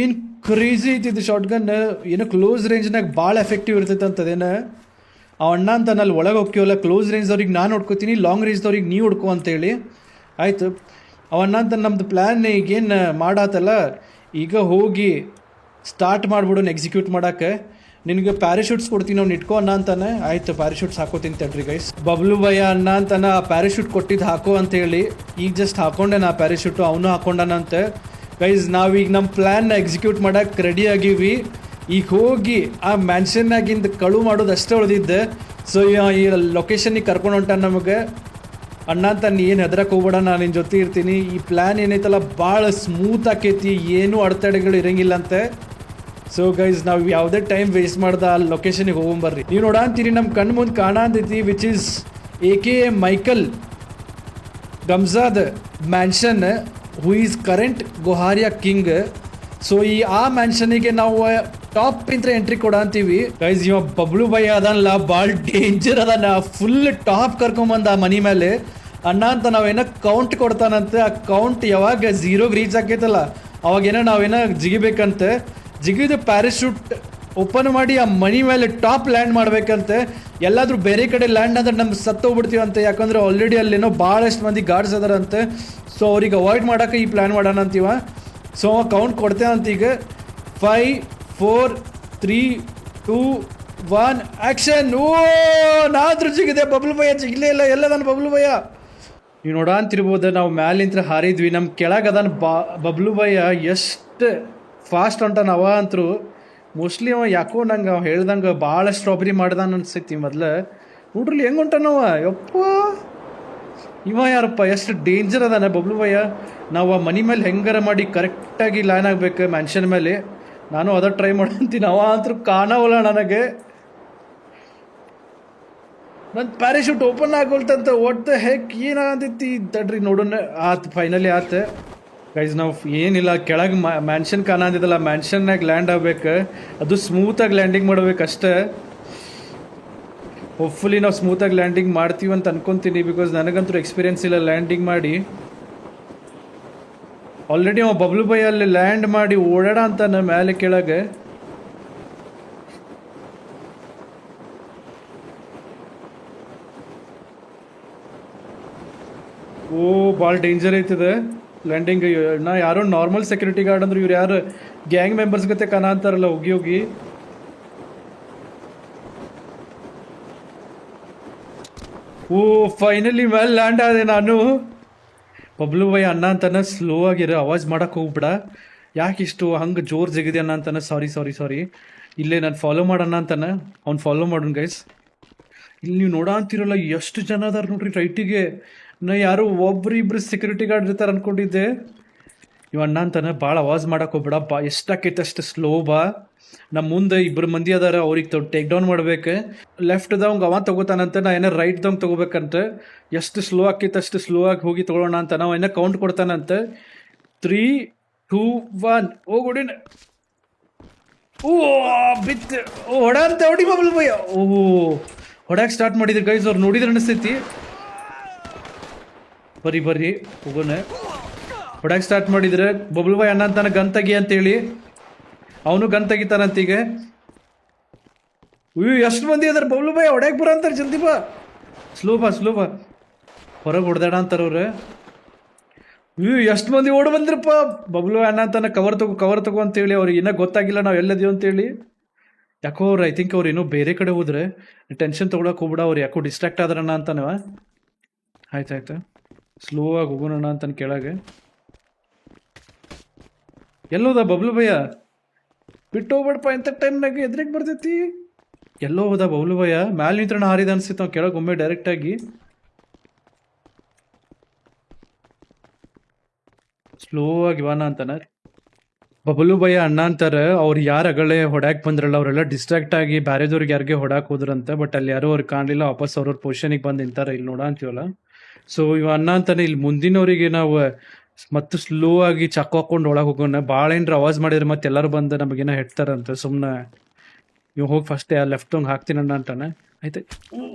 Speaker 1: ಏನು ಕ್ರೇಜಿ ಐತಿದ್ದು ಶಾರ್ಟ್ ಗನ್. ಏನೋ ಕ್ಲೋಸ್ ರೇಂಜ್ನಾಗ ಭಾಳ ಎಫೆಕ್ಟಿವ್ ಇರ್ತೈತೆ ಅಂತದೇನು. ಆ ಅಣ್ಣ ಅಂತ ಅಲ್ಲಿ ಒಳಗೆ ಹೋಗ್ತೀವಲ್ಲ, ಕ್ಲೋಸ್ ರೇಂಜ್ದವ್ರಿಗೆ ನಾನು ಹೊಡ್ಕೋತೀನಿ, ಲಾಂಗ್ ರೇಂಜ್ದವ್ರಿಗೆ ನೀವು ಹೊಡ್ಕೊ ಅಂತೇಳಿ. ಆಯಿತು ಅವಣ್ಣ ಅಂತ ನಮ್ಮದು ಪ್ಲ್ಯಾನ್ ಈಗೇನು ಮಾಡಾತಲ್ಲ, ಈಗ ಹೋಗಿ ಸ್ಟಾರ್ಟ್ ಮಾಡಿಬಿಡೋಣ ಎಕ್ಸಿಕ್ಯೂಟ್ ಮಾಡೋಕ್ಕೆ. ನಿನಗೆ ಪ್ಯಾರಾಶೂಟ್ಸ್ ಕೊಡ್ತೀನಿ ಅವ್ನು ಇಟ್ಕೋ ಅಣ್ಣ ಅಂತಾನೆ. ಆಯಿತು ಪ್ಯಾರಾಶೂಟ್ಸ್ ಹಾಕೋತೀನಿ ತಡ್ರಿ ಗೈಸ್. ಬಬ್ಲು ಭಯ ಅಣ್ಣ ಅಂತಾನೆ ಆ ಪ್ಯಾರಾಶೂಟ್ ಕೊಟ್ಟಿದ್ದು ಹಾಕೋ ಅಂತೇಳಿ. ಈಗ ಜಸ್ಟ್ ಹಾಕೊಂಡೆ ನಾ ಪ್ಯಾರಾಶೂಟು, ಅವನು ಹಾಕೊಂಡನಂತೆ. ಗೈಸ್ ನಾವೀಗ ನಮ್ಮ ಪ್ಲ್ಯಾನ್ನ ಎಕ್ಸಿಕ್ಯೂಟ್ ಮಾಡೋಕ್ಕೆ ರೆಡಿ ಆಗೀವಿ. ಈಗ ಹೋಗಿ ಆ ಮ್ಯಾನ್ಷನ್ನಾಗಿಂದ ಕಳು ಮಾಡೋದು ಅಷ್ಟೇ ಉಳಿದಿದ್ದೆ. ಸೊ ಈ ಲೊಕೇಶನ್ನಿಗೆ ಕರ್ಕೊಂಡು ಹೊಂಟ ನಮಗೆ. ಅಣ್ಣ ಅಂತ ನೀ ಏನು ಹೆದರಕ್ಕೆ ಹೋಗ್ಬೇಡ, ನಾನು ನಿನ್ನ ಜೊತೆ ಇರ್ತೀನಿ. ಈ ಪ್ಲ್ಯಾನ್ ಏನೈತಲ್ಲ ಭಾಳ ಸ್ಮೂತ್ ಆಕೈತಿ, ಏನೂ ಅಡೆತಡೆಗಳು ಇರಂಗಿಲ್ಲಂತೆ. ಸೊ ಗೈಸ್ ನಾವು ಯಾವುದೇ ಟೈಮ್ ವೇಸ್ಟ್ ಮಾಡ್ದೆ ಆ ಲೊಕೇಶನಿಗೆ ಹೋಗೊಂಬರ್ರಿ. ನೀವು ನೋಡಂತೀರಿ ನಮ್ಮ ಕಣ್ಣು ಮುಂದೆ ಕಾಣಂತೈತಿ, ವಿಚ್ ಈಸ್ AKA ಮೈಕಲ್ ಗಮ್ಜಾದ್ ಮ್ಯಾನ್ಷನ್, ಹೂ ಈಸ್ ಕರೆಂಟ್ ಗೊಹಾರಿಯಾ ಕಿಂಗ್. ಸೊ ಆ ಮ್ಯಾನ್ಷನಿಗೆ ನಾವು ಟಾಪ್ ಇಂತ್ರ ಎಂಟ್ರಿ ಕೊಡಂತೀವಿ ಗೈಸ್. ಇವ ಬಬ್ಲು ಭಯ ಅದಲ್ಲ, ಭಾಳ ಡೇಂಜರ್ ಅದಾನ. ಫುಲ್ ಟಾಪ್ ಕರ್ಕೊಂಬಂದ ಆ ಮನಿ ಮೇಲೆ. ಅಣ್ಣ ಅಂತ ನಾವೇನೋ ಕೌಂಟ್ ಕೊಡ್ತಾನಂತೆ. ಆ ಕೌಂಟ್ ಯಾವಾಗ 0ಗೆ ರೀಚ್ ಆಕೈತಲ್ಲ ಅವಾಗೇನೋ ನಾವೇನೋ ಜಿಗಿಬೇಕಂತೆ. ಜಿಗಿದು ಪ್ಯಾರಾಶೂಟ್ ಓಪನ್ ಮಾಡಿ ಆ ಮನಿ ಮೇಲೆ ಟಾಪ್ ಲ್ಯಾಂಡ್ ಮಾಡ್ಬೇಕಂತೆ. ಎಲ್ಲಾದರೂ ಬೇರೆ ಕಡೆ ಲ್ಯಾಂಡ್ ಅಂದ್ರೆ ನಮ್ಗೆ ಸತ್ತೋಗ್ಬಿಡ್ತೀವಂತೆ. ಯಾಕಂದರೆ ಆಲ್ರೆಡಿ ಅಲ್ಲೇನೋ ಭಾಳಷ್ಟು ಮಂದಿ ಗಾರ್ಡ್ಸ್ ಅದಾರಂತೆ. ಸೊ ಅವ್ರಿಗೆ ಅವಾಯ್ಡ್ ಮಾಡೋಕೆ ಈ ಪ್ಲ್ಯಾನ್ ಮಾಡೋಣ ಅಂತೀವ. ಸೊ ಕೌಂಟ್ ಕೊಡ್ತೇವಂತ ಈಗ. 5 4 3 2 1 ಆ್ಯಕ್ಷನ್. ನಾದ್ರೂ ಜಿಗಿದೆ, ಬಬ್ಲು ಭಯ ಜಿಗಲೇ ಇಲ್ಲ. ಎಲ್ಲ ನನ್ನ ಬಬ್ಲು ಭಯ. ನೀವು ನೋಡ ಅಂತಿರ್ಬೋದು, ನಾವು ಮ್ಯಾಲಿಂತ್ರ ಹಾರಿದ್ವಿ. ನಮ್ಮ ಕೆಳಗೆ ಅದನ್ನು ಬಬ್ಲು ಭಯ ಎಷ್ಟು ಫಾಸ್ಟ್ ಹೊಂಟಾನ ಅವ ಅಂತರೂ. ಮೋಸ್ಟ್ಲಿ ಅವ ಯಾಕೋ ನಂಗೆ ಅವ ಹೇಳ್ದಂಗೆ ಭಾಳ ಸ್ಟ್ರಾಬೆರಿ ಮಾಡ್ದಾನ ಅನ್ಸೈತಿ ಮೊದಲು. ನೋಡ್ರಿ ಹೆಂಗೆ ಹೊಂಟಾನವ, ಯಪ್ಪ ಇವ ಯಾರಪ್ಪ, ಎಷ್ಟು ಡೇಂಜರ್ ಅದಾನ ಬಬ್ಲು ಭಯ. ನಾವು ಆ ಮನಿ ಮೇಲೆ ಹೆಂಗಾರ ಮಾಡಿ ಕರೆಕ್ಟಾಗಿ ಲ್ಯಾಂಡ್ ಆಗಬೇಕು ಮ್ಯಾನ್ಷನ್ ಮೇಲೆ. ನಾನು ಅದ ಟ್ರೈ ಮಾಡಂತೀನಿ. ಅವ ಅಂತೂ ಕಾಣವಲ್ಲ ನನಗೆ. ನನ್ನ ಪ್ಯಾರಾಶೂಟ್ ಓಪನ್ ಆಗೋಲ್ತಂತ. ಒಟ್ಟು ಹೆಕ್ ಏನಾಗತೈತಿ ತಡ್ರಿ ನೋಡೋಣ. ಫೈನಲಿ ಆತ ಗೈಸ್. ನಾವು ಏನಿಲ್ಲ, ಕೆಳಗೆ ಮ್ಯಾನ್ಷನ್ ಕಾಣಂದಿದ್ದಲ್ಲ, ಮ್ಯಾನ್ಷನ್ನಾಗ ಲ್ಯಾಂಡ್ ಆಗ್ಬೇಕು. ಅದು ಸ್ಮೂತಾಗಿ ಲ್ಯಾಂಡಿಂಗ್ ಮಾಡ್ಬೇಕಷ್ಟೇ. ಹೋಪ್ಫುಲಿ ನಾವು ಸ್ಮೂತಾಗಿ ಲ್ಯಾಂಡಿಂಗ್ ಮಾಡ್ತೀವಿ ಅಂತ ಅನ್ಕೊತೀನಿ. ಬಿಕಾಸ್ ನನಗಂತೂ ಎಕ್ಸ್ಪೀರಿಯನ್ಸ್ ಇಲ್ಲ ಲ್ಯಾಂಡಿಂಗ್ ಮಾಡಿ. ಆಲ್ರೆಡಿ ಅವ ಬಬ್ಲು ಭಯ ಅಲ್ಲಿ ಲ್ಯಾಂಡ್ ಮಾಡಿ ಓಡಾಡ ಅಂತಾನೆ ಮೇಲೆ ಕೆಳಗೆ. ಭಾಳ ಡೇಂಜರ್ ಐತದೆ ಲ್ಯಾಂಡಿಂಗ್. ನಾ ಯಾರೋ ನಾರ್ಮಲ್ ಸೆಕ್ಯೂರಿಟಿ ಗಾರ್ಡ್ ಅಂದ್ರೆ ಇವ್ರು ಯಾರು ಗ್ಯಾಂಗ್ ಮೆಂಬರ್ಸ್ ಗತೆ ಕಾಣ ಅಂತಾರಲ್ಲ ಹೋಗಿ. ಫೈನಲಿ ಮೇಲೆ ಲ್ಯಾಂಡ್ ಆದೆ ನಾನು. ಬಬ್ಲು ಭಯ ಅಣ್ಣ ಅಂತಾನೆ ಸ್ಲೋ ಆಗಿರೋ, ಅವಾಜ್ ಮಾಡಕ್ಕೆ ಹೋಗ್ಬಿಡ. ಯಾಕೆ ಇಷ್ಟು ಹಂಗೆ ಜೋರು ಜಿಗಿದೆ ಅಣ್ಣ ಅಂತಾನೆ. ಸಾರಿ ಇಲ್ಲೇ ನಾನು ಫಾಲೋ ಮಾಡೋಣ ಅಂತಾನೆ. ಅವ್ನು ಫಾಲೋ ಮಾಡೋಣ ಗೈಸ್. ಇಲ್ಲಿ ನೀವು ನೋಡ ಅಂತಿರಲ್ಲ ಎಷ್ಟು ಜನ ಅದಾರ ನೋಡ್ರಿ ರೈಟಿಗೆ. ನಾ ಯಾರು ಒಬ್ರು ಸೆಕ್ಯೂರಿಟಿ ಗಾರ್ಡ್ ಇರ್ತಾರೆ ಅಂದ್ಕೊಂಡಿದ್ದೆ. ಇವ ಅಣ್ಣ ಅಂತಾನೆ ಭಾಳ ಅವಾಜ್ ಮಾಡಕ್ಕೆ ಹೋಗ್ಬಿಡ, ಎಷ್ಟಾಕೈತೆ ಅಷ್ಟು ಸ್ಲೋ ಬಾ. ನಮ್ಮ ಮುಂದೆ ಇಬ್ಬರು ಮಂದಿ ಅದಾರ, ಅವ್ರಿಗೆ ಟೇಕ್ ಡೌನ್ ಮಾಡ್ಬೇಕು. ಲೆಫ್ಟ್ದವಂಗೆ ಅವ ತಗೋತಾನಂತ, ನಾ ಏನೋ ರೈಟ್ದವಂಗೆ ತಗೋಬೇಕಂತ. ಎಷ್ಟು ಸ್ಲೋ ಆಕೈತೆ ಅಷ್ಟು ಸ್ಲೋ ಆಗಿ ಹೋಗಿ ತೊಗೊಳ್ಳೋಣ ಅಂತ ನಾವು ಏನೋ ಕೌಂಟ್ ಕೊಡ್ತಾನಂತ. 3, 2, 1 ಹೋಗೋಡಿನ. ಓ ಬಿತ್ತು. ಓ ಹೊಡ ಅಂತ ಹೊಡಿ ಬಬಲ್ ಭಯ. ಓಹೋ ಹೊಡ್ಯಾಕೆ ಸ್ಟಾರ್ಟ್ ಮಾಡಿದ್ರು ಗೈಸ್, ಅವ್ರು ನೋಡಿದ್ರೆ ಅನಿಸ್ತೈತಿ. ಬರ್ರಿ ಹೋಗೋಣ. ಹೊಡ್ಯಾಕೆ ಸ್ಟಾರ್ಟ್ ಮಾಡಿದ್ರೆ ಬಬಲ್ ಬಾಯ್ ಅಣ್ಣ ಅಂತಾನೆ ಗನ್ ತೆಗಿ ಅಂತೇಳಿ, ಅವನು ಗನ್ ತೆಗಿತಾನಂತೀಗ. ಎಷ್ಟು ಮಂದಿ ಅದಾರ ಬಬ್ಲು ಬಾಯ್ ಹೊಡ್ಯಾಕೆ ಬರ ಅಂತಾರೆ, ಜಲ್ದಿ ಬಾ, ಸ್ಲೋ ಬಾ ಹೊರಗೆ ಹೊಡೆದಾಡ ಅಂತಾರವ್ರೆ. ಎಷ್ಟು ಮಂದಿ ಓಡ್ ಬಂದ್ರಪ್ಪ. ಬಬ್ಲು ಅಣ್ಣ ಅಂತಾನೆ ಕವರ್ ತಗೋ ಅಂತೇಳಿ, ಅವ್ರಿಗೆ ಇನ್ನೂ ಗೊತ್ತಾಗಿಲ್ಲ ನಾವು ಎಲ್ಲದೀವಿ ಅಂತೇಳಿ. ಯಾಕೋ ಅವ್ರು ಐ ಥಿಂಕ್ ಅವ್ರು ಏನೋ ಬೇರೆ ಕಡೆ ಹೋದ್ರೆ, ಟೆನ್ಷನ್ ತೊಗೊಳಕ್ಕೆ ಹೋಗ್ಬಿಡ, ಅವ್ರು ಯಾಕೋ ಡಿಸ್ಟ್ರಾಕ್ಟ್ ಆದ್ರಣ್ಣ ಅಂತಾನವ. ಆಯ್ತಾಯ್ತು ಸ್ಲೋ ಆಗಿ ಹೋಗೋಣ ಅಂತಾನೆ ಕೆಳಗೆ. ಎಲ್ಲೋದ ಬಬ್ಲು ಭಯ್ಯ, ಬಿಟ್ಟು ಹೋಗ್ಬೇಡಪ್ಪ, ಎಂಥ ಟೈಮ್ನಾಗ ಎದ್ರಿಗೆ ಬರ್ತೈತಿ. ಎಲ್ಲೋ ಹೋದ ಬಬ್ಲು ಭಯ್ಯ, ಮ್ಯಾಲೆ ನಿಂತ್ರಣ ಹಾರಿದ ಅನ್ಸಿತ್ತು ನಾವು ಕೆಳಗೆ ಒಮ್ಮೆ ಡೈರೆಕ್ಟಾಗಿ. ಸ್ಲೋ ಆಗಿ ವಾನ ಅಂತಾನೆ. ಬಬಲು ಭಯ್ಯ ಅಣ್ಣ ಅಂತಾರೆ, ಅವ್ರು ಯಾರು ಅಗಳೇ ಹೊಡ್ಯಾಕ್ ಬಂದ್ರಲ್ಲ ಅವರೆಲ್ಲ ಡಿಸ್ಟ್ರಾಕ್ಟ್ ಆಗಿ ಬ್ಯಾರೆದವ್ರಿಗೆ ಯಾರಿಗೆ ಹೊಡಾಕ್ ಹೋದ್ರಂತ. ಬಟ್ ಅಲ್ಲಿ ಯಾರೋ ಅವ್ರಿಗೆ ಕಾಣಲಿಲ್ಲ, ವಾಪಸ್ ಅವ್ರವ್ರ ಪೊಸಿಷನಿಗೆ ಬಂದು ನಿಂತಾರೆ. ಇಲ್ಲಿ ನೋಡ ಅಂತೀವಲ್ಲ, ಸೊ ಇವ ಅಣ್ಣ ಅಂತಾನೆ ಇಲ್ಲಿ ಮುಂದಿನವರಿಗೆ ನಾವು ಮತ್ತು ಸ್ಲೋ ಆಗಿ ಚಾಕು ಹಾಕೊಂಡು ಒಳಗೆ ಹೋಗೋಣ. ಭಾಳ ಏನ್ರ ಅವಾಜ್ ಮಾಡಿದ್ರೆ ಮತ್ತೆ ಎಲ್ಲರೂ ಬಂದು ನಮಗೇನೋ ಹೆಡ್ತಾರಂತ. ಸುಮ್ಮನೆ ಇವ್ ಹೋಗಿ ಫಸ್ಟ್ ಲೆಫ್ಟ್ ಹಂಗೆ ಹಾಕ್ತೀನಣ್ಣ ಅಂತಾನೆ. ಆಯ್ತು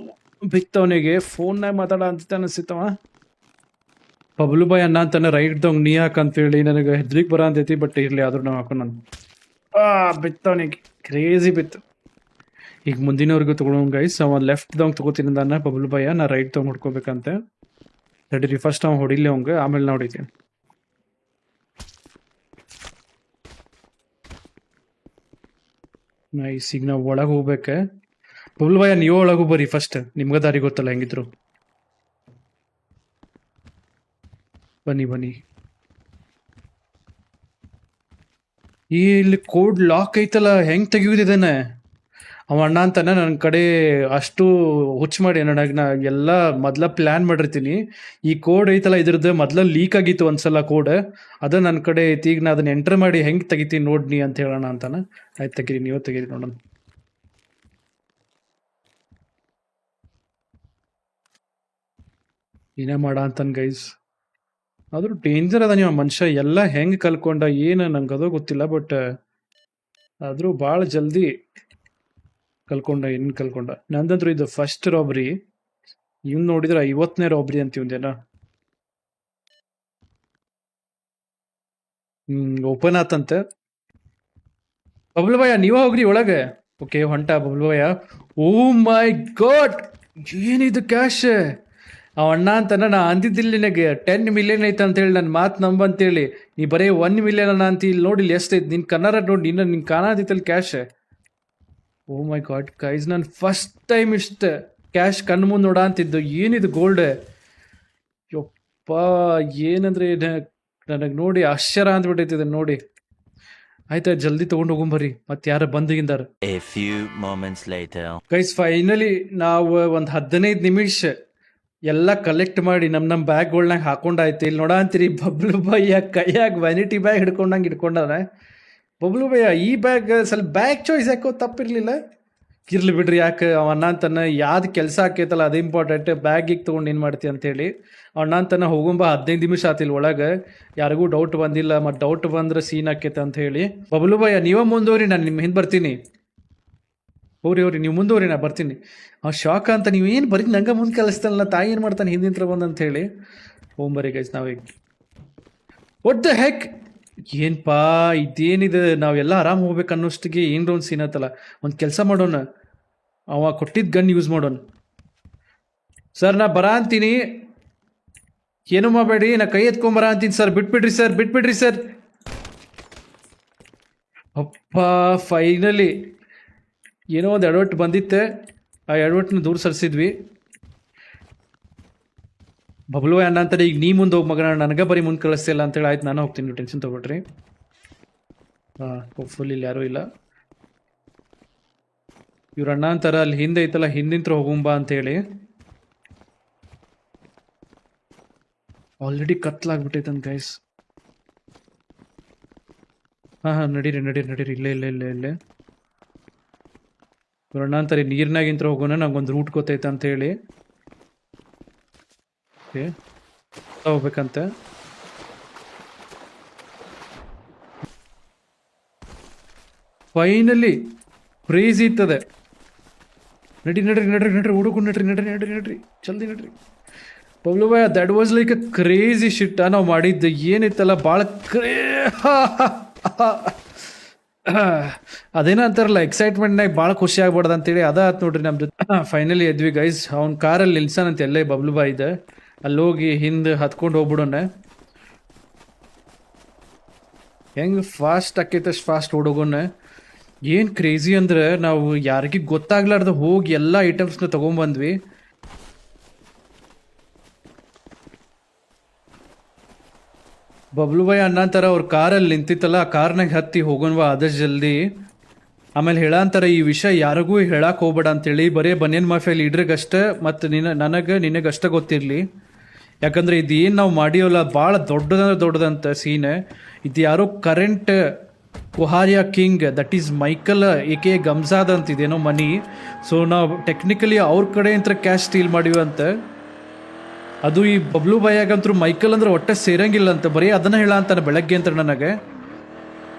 Speaker 1: ಬಿತ್ತವನಿಗೆ ಫೋನ್ನಾಗ ಮಾತಾಡ ಅಂತ ಅನಿಸ್ತವ. ಬಬ್ಲು ಬಾಯ್ ಅಣ್ಣ ಅಂತಾನೆ ರೈಟ್ದವಂಗೆ ನೀ ಹಾಕಂತೇಳಿ ನನಗೆ ಹೆದ್ರಿಗೆ ಬರ ಅಂತೈತಿ. ಬಟ್ ಇರಲಿ ಆದ್ರೂ ನಾವು ಹಾಕೋಣ. ಬಿತ್ತವನಿಗೆ ಕ್ರೇಜಿ ಬಿತ್ತು. ಈಗ ಮುಂದಿನವ್ರಿಗೂ ತೊಗೊಳೋಂಗ ಗೈಸ್. ಅವ ಲೆಫ್ಟ್ದವಂಗೆ ತೊಗೋತೀನಿ ಅಂದಾನ ಬಬ್ಲು ಬಾಯ, ನಾ ರೈಟ್ ತಗೊಂಡು ಹೊಡ್ಕೋಬೇಕಂತೆ. ತಡೀರಿ ಫಸ್ಟ್ ಅವ್ನು ಹೊಡಿಲಿ ಅವಂಗೆ, ಆಮೇಲೆ ನಾ ಹೊಡಿತೀನಿ. ನೈಸ್. ಈಗ ನಾವು ಒಳಗೆ ಹೋಗ್ಬೇಕೆ. ಬಬ್ಲು ಬಾಯ ನೀವು ಒಳಗೆ ಬರ್ರಿ ಫಸ್ಟ್, ನಿಮ್ಗೆ ದಾರಿ ಗೊತ್ತಲ್ಲ ಹೆಂಗಿದ್ರು. ಬನ್ನಿ. ಈ ಇಲ್ಲಿ ಕೋಡ್ ಲಾಕ್ ಐತಲ್ಲ, ಹೆಂಗ್ ತೆಗಿಯೋದಿದೇನೆ. ಅವ ಅಣ್ಣ ಅಂತಾನೆ ನನ್ನ ಕಡೆ ಅಷ್ಟು ಹುಚ್ಚು ಮಾಡಿ ನನಗೆ, ನಾ ಎಲ್ಲ ಮೊದ್ಲ ಪ್ಲ್ಯಾನ್ ಮಾಡಿರ್ತೀನಿ. ಈ ಕೋಡ್ ಐತಲ್ಲ ಇದ್ರದ್ದು ಮೊದ್ಲ ಲೀಕ್ ಆಗಿತ್ತು ಒಂದ್ಸಲ ಕೋಡ್, ಅದು ನನ್ನ ಕಡೆ ಐತಿ. ಈಗ ನಾ ಅದನ್ನ ಎಂಟರ್ ಮಾಡಿ ಹೆಂಗೆ ತೆಗಿತೀನಿ ನೋಡ್ನಿ ಅಂತ ಹೇಳೋಣ ಅಂತಾನೆ. ಆಯ್ತು ತೆಗೀರಿ, ನೀವೇ ತೆಗೀರಿ ನೋಡೋಣ. ಏನೇ ಮಾಡ ಅಂತಾನೆ ಗೈಸ್. ಆದ್ರೂ ಡೇಂಜರ್ ಅದ ನೀವು ಮನುಷ್ಯ, ಎಲ್ಲ ಹೆಂಗೆ ಕಲ್ಕೊಂಡ ಏನು ನಂಗೆ ಅದೋ ಗೊತ್ತಿಲ್ಲ. ಬಟ್ ಆದ್ರೂ ಭಾಳ ಜಲ್ದಿ ಕಲ್ಕೊಂಡ. ನಂದಂದ್ರು ಇದು ಫಸ್ಟ್ ರಾಬ್ರಿ. ಇವ್ನು ನೋಡಿದ್ರೆ 50ನೇ ರಾಬ್ರಿ ಅಂತ ಇವಂದೇನ. ಓಪನ್ ಆತಂತೆ. ಬಬ್ಲು ಭಯ್ಯ ನೀವ ಹೋಗ್ರಿ ಒಳಗೆ. ಓಕೆ ಹೊಂಟ ಬಬ್ಲು ಭಯ್ಯ. ಓ ಮೈ ಗಾಡ್, ಏನಿದು ಕ್ಯಾಶ್. ಅವ ಅಣ್ಣ ಅಂತಾನ, ನಾ ಅಂದಿದ್ದಿಲ್ಲ ನಿನಗೆ 10 ಮಿಲಿಯನ್ ಐತೆ ಅಂತೇಳಿ, ನನ್ನ ಮಾತು ನಂಬಂತೇಳಿ. ನೀ ಬರೀ 1 ಮಿಲಿಯನ್ ಅನ್ನ ಅಂತ. ಇಲ್ಲಿ ನೋಡಿ ಇಲ್ಲಿ ಎಷ್ಟೈತೆ ನಿನ್ ಕನ್ನಡ ನೋಡಿ, ನಿನ್ ಕಾಣದಿತ್ತಲ್ಲಿ ಕ್ಯಾಶ್. ಓ ಮೈ ಗಾಡ್ ಗೈಸ್, ನಾನು ಫಸ್ಟ್ ಟೈಮ್ ಇಷ್ಟು ಕ್ಯಾಶ್ ಕಣ್ಣು ಮುಂದೆ ನೋಡ ಅಂತಿದ್ದು. ಏನಿದು ಗೋಲ್ಡ್, ಯಪ್ಪ ಏನಂದ್ರೆ ನನಗೆ ನೋಡಿ ಆಶ್ಚರ್ಯ ಅಂದ್ಬಿಟ್ಟೈತಿ ಇದನ್ನ ನೋಡಿ. ಆಯ್ತಾ ಜಲ್ದಿ ತಗೊಂಡು ಹೋಗೊಂಬರ್ರಿ, ಮತ್ತೆ ಯಾರ ಬಂದಿಗಿಂದಾರ. ಗೈಸ್ ಫೈನಲಿ ನಾವು ಒಂದು 15 ನಿಮಿಷ ಎಲ್ಲ ಕಲೆಕ್ಟ್ ಮಾಡಿ ನಮ್ಮ ಬ್ಯಾಗ್ಗಳ್ನಾಗ ಹಾಕೊಂಡಾಯ್ತು. ಇಲ್ಲಿ ನೋಡ ಅಂತೀರಿ ಬಬ್ಲು ಭಯ್ಯ ಕೈಯಾಗ ವ್ಯಾನಿಟಿ ಬ್ಯಾಗ್ ಹಿಡ್ಕೊಂಡಾರ. ಬಬ್ಲು ಭಯ್ಯ ಈ ಬ್ಯಾಗ್ ಸ್ವಲ್ಪ ಬ್ಯಾಗ್ ಚಾಯ್ಸ್ ಯಾಕೋ ತಪ್ಪಿರ್ಲಿಲ್ಲ. ಇರ್ಲಿ ಬಿಡ್ರಿ, ಯಾಕೆ ಅವ ಅಣ್ಣ ಅಂತಾನೆ ಯಾವ್ದು ಕೆಲಸ ಆಕೈತಲ್ಲ ಅದು ಇಂಪಾರ್ಟೆಂಟ್, ಬ್ಯಾಗಿಗೆ ತೊಗೊಂಡು ಏನು ಮಾಡ್ತಿ ಅಂತೇಳಿ. ಅಣ್ಣ ಅಂತಾನೆ ಹೋಗುಂಬ 15 ನಿಮಿಷ ಆತಿಲ್ಲ ಒಳಗೆ, ಯಾರಿಗೂ ಡೌಟ್ ಬಂದಿಲ್ಲ. ಮತ್ತು ಡೌಟ್ ಬಂದ್ರೆ ಸೀನ್ ಆಕೈತೆ ಅಂತ ಹೇಳಿ. ಬಬ್ಲು ಭಯ್ಯ ನೀವೇ ಮುಂದೋರಿ, ನಾನು ನಿಮ್ಮ ಹಿಂದೆ ಬರ್ತೀನಿ. ಹೋರಿ ನೀವು ಮುಂದೋರಿ, ನಾ ಬರ್ತೀನಿ. ಆ ಶಾಕ್ ಅಂತ ನೀವೇನು ಬರೀ ನಂಗೆ ಮುಂದೆ ಕಲಿಸ್ತಾನಲ್ಲ, ತಾಯಿ ಏನು ಮಾಡ್ತಾನೆ ಹಿಂದಿಂತ್ರ ಬಂದಂತ ಹೇಳಿ. ಹೋಗ್ಬರಿ ಗೈಸ್ ನಾವೀಗ. ವಾಟ್ ದ ಹೆಕ್, ಏನ್ಪಾ ಇದೇನಿದೆ. ನಾವೆಲ್ಲ ಆರಾಮ್ ಹೋಗ್ಬೇಕು ಅನ್ನೋಷ್ಟಿಗೆ ಏನ್ರ ಒಂದು ಸೀನ್ ಆತಲ್ಲ. ಒಂದು ಕೆಲಸ ಮಾಡೋಣ, ಅವ ಕೊಟ್ಟಿದ್ದ ಗನ್ ಯೂಸ್ ಮಾಡೋಣ. ಸರ್ ನಾ ಬರ ಅಂತೀನಿ, ಏನೂ ಮಾಡಬೇಡಿ, ನಾ ಕೈ ಎತ್ಕೊಂಬರ ಅಂತೀನಿ ಸರ್. ಬಿಟ್ಬಿಡ್ರಿ ಸರ್. ಅಪ್ಪ ಫೈನಲಿ ಏನೋ ಒಂದು ಎಡವಟ್ಟು ಬಂದಿತ್ತೆ, ಆ ಎಡವಟ್ಟನ್ನ ದೂರ ಸರಿಸಿದ್ವಿ. ಬಬ್ಲು ಅಣ್ಣ ಅಂತಾರೆ, ಈಗ ನೀ ಮುಂದೆ ಹೋಗಿ ಮಗನ, ನನಗೆ ಬರೀ ಮುಂದೆ ಕಳಿಸ್ತಿಲ್ಲ ಅಂತೇಳಿ. ಆಯ್ತು ನಾನು ಹೋಗ್ತೀನಿ, ಟೆನ್ಷನ್ ತೊಗೊಳ್ರಿ. ಹೋಪ್ಫುಲ್ ಇಲ್ಲಿ ಯಾರೂ ಇಲ್ಲ. ಇವ್ರ ಅಣ್ಣ ಅಂತಾರ ಅಲ್ಲಿ ಹಿಂದೆ ಐತಲ್ಲ, ಹಿಂದಿಂತ್ರ ಹೋಗುಂಬಾ ಅಂತೇಳಿ. ಆಲ್ರೆಡಿ ಕತ್ಲಾಗ್ಬಿಟ್ಟೈತಂತ ಗೈಸ್. ಹಾಂ ನಡೀರಿ, ಇಲ್ಲೇ. ಅಣ್ಣ ಅಂತಾರೆ ನೀರಿನಾಗಿಂತ ಹೋಗೋಣ ನಂಗೊಂದು ರೂಟ್ ಗೊತ್ತೈತೆ ಅಂತ ಹೇಳಿ ಹೋಗ್ಬೇಕಂತ. ಫೈನಲಿ ಕ್ರೇಜಿ ಇರ್ತದೆ. ನಡ್ರಿ ನಡ್ರಿ ನಡ್ರಿ ನಡ್ರಿ ಹುಡುಗು ನಡ್ರಿ ನಡ್ರಿ ನಡ್ರಿ ನಡ್ರಿ ಜಲ್ದಿ ನಡ್ರಿ. Bablu boy that was like a crazy shit ನಾವು ಮಾಡಿದ್ದು ಏನಿತ್ತಲ್ಲ ಭಾಳ ಅದೇನೋ ಅಂತಾರಲ್ಲ ಎಕ್ಸೈಟ್ಮೆಂಟ್ನಾಗ ಭಾಳ ಖುಷಿ ಆಗ್ಬಾರ್ದು ಅಂತೇಳಿ ಅದಾತ್ ನೋಡ್ರಿ ನಮ್ದು. ಫೈನಲಿ ಎದ್ವಿ ಗೈಸ್. ಅವ್ನ ಕಾರಲ್ಲಿ ನಿಲ್ಸಾನಂತೆ ಎಲ್ಲೇ ಬಬ್ಲು ಬಾಯ್ದ ಅಲ್ಲಿ ಹೋಗಿ ಹಿಂದೆ ಹತ್ಕೊಂಡು ಹೋಗ್ಬಿಡೋಣ. ಹೆಂಗೆ ಫಾಸ್ಟ್ ಆಕೈತೆ ಅಷ್ಟು ಫಾಸ್ಟ್ ಓಡೋಗೋಣ. ಏನು ಕ್ರೇಜಿ ಅಂದ್ರೆ ನಾವು ಯಾರಿಗೂ ಗೊತ್ತಾಗ್ಲಾರ್ದ ಹೋಗಿ ಎಲ್ಲ ಐಟಮ್ಸ್ನ ತೊಗೊಂಬಂದ್ವಿ. ಬಬ್ಲು ಬಾಯ್ ಅನ್ನಂತಾರ ಅವ್ರ ಕಾರಲ್ಲಿ ನಿಂತಿತ್ತಲ್ಲ ಆ ಕಾರ್ನಾಗ ಹತ್ತಿ ಹೋಗೋಣವಾ ಆದಷ್ಟು ಜಲ್ದಿ. ಆಮೇಲೆ ಹೇಳಂತಾರ ಈ ವಿಷಯ ಯಾರಿಗೂ ಹೇಳಕ್ಕೆ ಹೋಗ್ಬೇಡ ಅಂತೇಳಿ, ಬರೀ ಬನಿಯನ್ ಮಾಫಿಯಾ ಲೀಡ್ರಿಗಷ್ಟೇ ಮತ್ತು ನಿನಗಷ್ಟೇ ಗೊತ್ತಿರಲಿ. ಯಾಕಂದ್ರೆ ಇದು ಏನು ನಾವು ಮಾಡಿಯೋಲ್ಲ ಭಾಳ ದೊಡ್ಡದಂತ ಸೀನ್. ಇದು ಯಾರೋ ಕರೆಂಟ್ ಕೊಹಾರಿಯಾ ಕಿಂಗ್ ದಟ್ ಈಸ್ ಮೈಕಲ್ ಏಕೆ ಗಮ್ಜಾದ್ ಅಂತಿದೇನೋ ಮನಿ. ಸೊ ನಾವು ಟೆಕ್ನಿಕಲಿ ಅವ್ರ ಕಡೆ ಅಂತ ಕ್ಯಾಶ್ ಸ್ಟೀಲ್ ಮಾಡಿವಿ ಅಂತ. ಅದು ಈ ಬಬ್ಲು ಬಾಯಾಗಂತೂ ಮೈಕಲ್ ಅಂದ್ರೆ ಒಟ್ಟೆ ಸೇರಂಗಿಲ್ಲ ಅಂತ, ಬರೀ ಅದನ್ನ ಹೇಳ ಅಂತಾನೆ ಬೆಳಗ್ಗೆ ಅಂತ ನನಗೆ.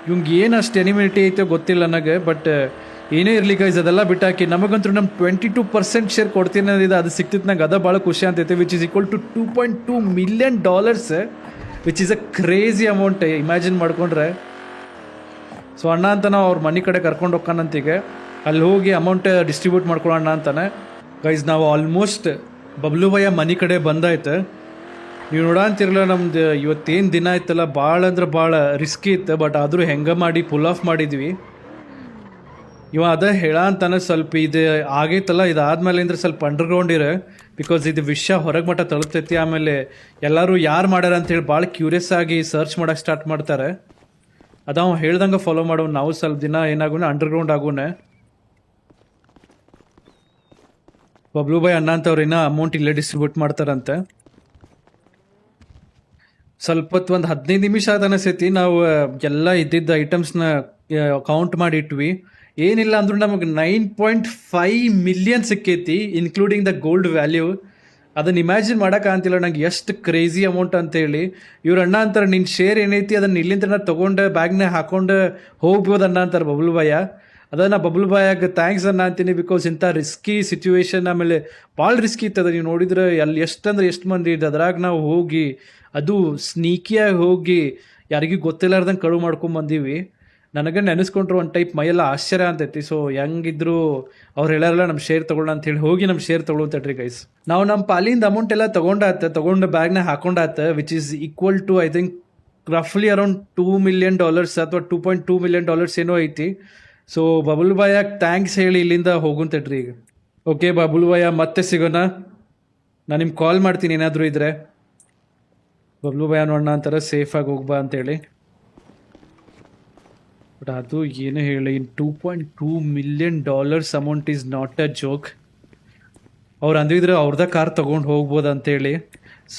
Speaker 1: ಇವಂಗೆ ಏನು ಅಷ್ಟು ಎನಿಮಿನಿಟಿ ಐತೆ ಗೊತ್ತಿಲ್ಲ ನನಗೆ. ಬಟ್ ಏನೇ ಇರಲಿ ಗೈಸ್ ಅದೆಲ್ಲ ಬಿಟ್ಟಾಕಿ ನಮಗಂತೂ ನಮ್ಮ 22% ಶೇರ್ ಕೊಡ್ತೀನಿ ಅನ್ನೋದಿದೆ, ಅದು ಸಿಕ್ತಿತ್ತು ನಂಗೆ. ಅದ ಭಾಳ ಖುಷಿ ಅಂತೈತೆ. Which is equal to $2.2 million, which is a crazy amount imagine ಮಾಡ್ಕೊಂಡ್ರೆ. ಸೊ ಅಣ್ಣ ಅಂತ ನಾವು ಅವ್ರ ಮನೆ ಕಡೆ ಕರ್ಕೊಂಡು ಹೋಗ್ಕಾನಂತೀಗ ಅಲ್ಲಿ ಹೋಗಿ ಅಮೌಂಟ್ ಡಿಸ್ಟ್ರಿಬ್ಯೂಟ್ ಮಾಡ್ಕೊಳ್ಳೋಣ ಅಂತಾನೆ. ಗೈಸ್ ನಾವು ಆಲ್ಮೋಸ್ಟ್ ಬಬ್ಲು ಬಾಯ ಮನೆ ಕಡೆ ಬಂದಾಯ್ತು. ನೀವು ನೋಡಂತಿರಲ್ಲ ನಮ್ದು ಇವತ್ತೇನು ದಿನ ಆಯ್ತಲ್ಲ ಭಾಳ ಅಂದ್ರೆ ಭಾಳ ರಿಸ್ಕಿ ಇತ್ತು. ಬಟ್ ಆದರೂ ಹೆಂಗೆ ಮಾಡಿ ಪುಲ್ ಆಫ್ ಮಾಡಿದ್ವಿ. ಇವ ಅದ ಹೇಳ ಅಂತಾನೆ ಸ್ವಲ್ಪ ಇದು ಆಗೈತಲ್ಲ, ಇದಾದ್ಮೇಲೆ ಅಂದ್ರೆ ಸ್ವಲ್ಪ ಅಂಡರ್ಗ್ರೌಂಡ್ ಇರ, ಬಿಕಾಸ್ ಇದು ವಿಷಯ ಹೊರಗೆ ಮಟ್ಟ ತಲುಪ್ತೈತಿ. ಆಮೇಲೆ ಎಲ್ಲರೂ ಯಾರು ಮಾಡ್ಯಾರ ಅಂತೇಳಿ ಭಾಳ ಕ್ಯೂರಿಯಸ್ ಆಗಿ ಸರ್ಚ್ ಮಾಡೋಕೆ ಸ್ಟಾರ್ಟ್ ಮಾಡ್ತಾರೆ. ಅದಾವ ಹೇಳ್ದಂಗೆ ಫಾಲೋ ಮಾಡೋ. ನಾವು ಸ್ವಲ್ಪ ದಿನ ಏನಾಗೋಣ ಅಂಡರ್ಗ್ರೌಂಡ್ ಆಗೋಣ. ಬಬ್ಲು ಬಾಯ್ ಅಣ್ಣ ಅಂತವ್ರು ಇನ್ನೂ ಅಮೌಂಟ್ ಇಲ್ಲೇ ಡಿಸ್ಟ್ರಿಬ್ಯೂಟ್ ಮಾಡ್ತಾರಂತೆ. ಸ್ವಲ್ಪ ಹೊತ್ತು ಒಂದು 15 ನಿಮಿಷ ಆದ ಅನಿಸೈತಿ. ನಾವು ಎಲ್ಲ ಇದ್ದಿದ್ದ ಐಟಮ್ಸ್ನ ಕೌಂಟ್ ಮಾಡಿಟ್ವಿ. ಏನಿಲ್ಲ ಅಂದ್ರೂ ನಮಗೆ 9.5 million ಸಿಕ್ಕೈತಿ, ಇನ್ಕ್ಲೂಡಿಂಗ್ ದ ಗೋಲ್ಡ್ ವ್ಯಾಲ್ಯೂ. ಅದನ್ನು ಇಮ್ಯಾಜಿನ್ ಮಾಡೋಕ್ಕಾಗ್ತಿಲ್ಲ ನಂಗೆ ಎಷ್ಟು ಕ್ರೇಜಿ ಅಮೌಂಟ್ ಅಂತೇಳಿ. ಇವ್ರ ಅಣ್ಣ ಅಂತಾರೆ ನಿನ್ನ ಶೇರ್ ಏನೈತಿ ಅದನ್ನು ಇಲ್ಲಿಂದ ತೊಗೊಂಡು ಬ್ಯಾಗ್ನ ಹಾಕೊಂಡು ಹೋಗ್ಬೋದು ಅಣ್ಣ ಅಂತಾರೆ ಬಬ್ಲು ಬಾಯ. ಅದನ್ನು ಬಬ್ಲು ಬಾಯಾಗ ಥ್ಯಾಂಕ್ಸ್ ಅನ್ನ ಅಂತೀನಿ. ಬಿಕಾಸ್ ಇಂಥ ರಿಸ್ಕಿ ಸಿಚುವೇಶನ್, ಆಮೇಲೆ ಭಾಳ ರಿಸ್ಕಿ ಇರ್ತದೆ. ನೀವು ನೋಡಿದ್ರೆ ಅಲ್ಲಿ ಎಷ್ಟು ಮಂದಿ ಇದೆ ಅದ್ರಾಗ ನಾವು ಹೋಗಿ ಅದು ಸ್ನೀಕಿಯಾಗಿ ಹೋಗಿ ಯಾರಿಗೂ ಗೊತ್ತಿಲ್ಲಾರ್ದಂಗೆ ಕಳು ಮಾಡ್ಕೊಂಬಂದೀವಿ. ನನಗೆ ನೆನೆಸ್ಕೊಂಡ್ರು ಒಂದು ಟೈಪ್ ಮೈಯೆಲ್ಲ ಆಶ್ಚರ್ಯ ಅಂತೈತಿ. ಸೊ ಹೆಂಗಿದ್ರು ಅವ್ರು ಹೇಳಾರಲ್ಲ ನಮ್ಮ ಶೇರ್ ತೊಗೊಳ್ಳೋಣ ಅಂತೇಳಿ ಹೋಗಿ ನಮ್ಮ ಶೇರ್ ತೊಗೊಳ್ತೇಳ್ರಿ ಗೈಸ್. ನಾವು ನಮ್ಮ ಪಾಲಿಂದ ಅಮೌಂಟ್ ಎಲ್ಲ ತೊಗೊಂಡು ಬ್ಯಾಗ್ನ ಹಾಕೊಂಡಾತ, which is equal to I think ರಫ್ಲಿ ಅರೌಂಡ್ $2 million ಅಥವಾ $2.2 million ಏನೋ ಐತಿ. ಸೊ ಬಬುಲ್ ಬಾಯಾಗ ಥ್ಯಾಂಕ್ಸ್ ಹೇಳಿ ಇಲ್ಲಿಂದ ಹೋಗುಂತೇಳ್ರಿ ಈಗ. ಓಕೆ ಬಬುಲ್ ಬಾಯ, ಮತ್ತೆ ಸಿಗೋಣ. ನಾನು ನಿಮ್ಗೆ ಕಾಲ್ ಮಾಡ್ತೀನಿ ಏನಾದರೂ ಇದ್ರೆ. ಬಬ್ಲು ಬಾಯ ನೋಡೋಣ ಅಂತಾರೆ ಸೇಫಾಗಿ ಹೋಗ್ಬಾ ಅಂತೇಳಿ. ಬಟ್ ಅದು ಏನು ಹೇಳಿ, $2.2 million amount is not a joke. ಅವ್ರು ಅಂದಿದ್ರೆ ಅವ್ರದ ಕಾರ್ ತೊಗೊಂಡು ಹೋಗ್ಬೋದು ಅಂತೇಳಿ.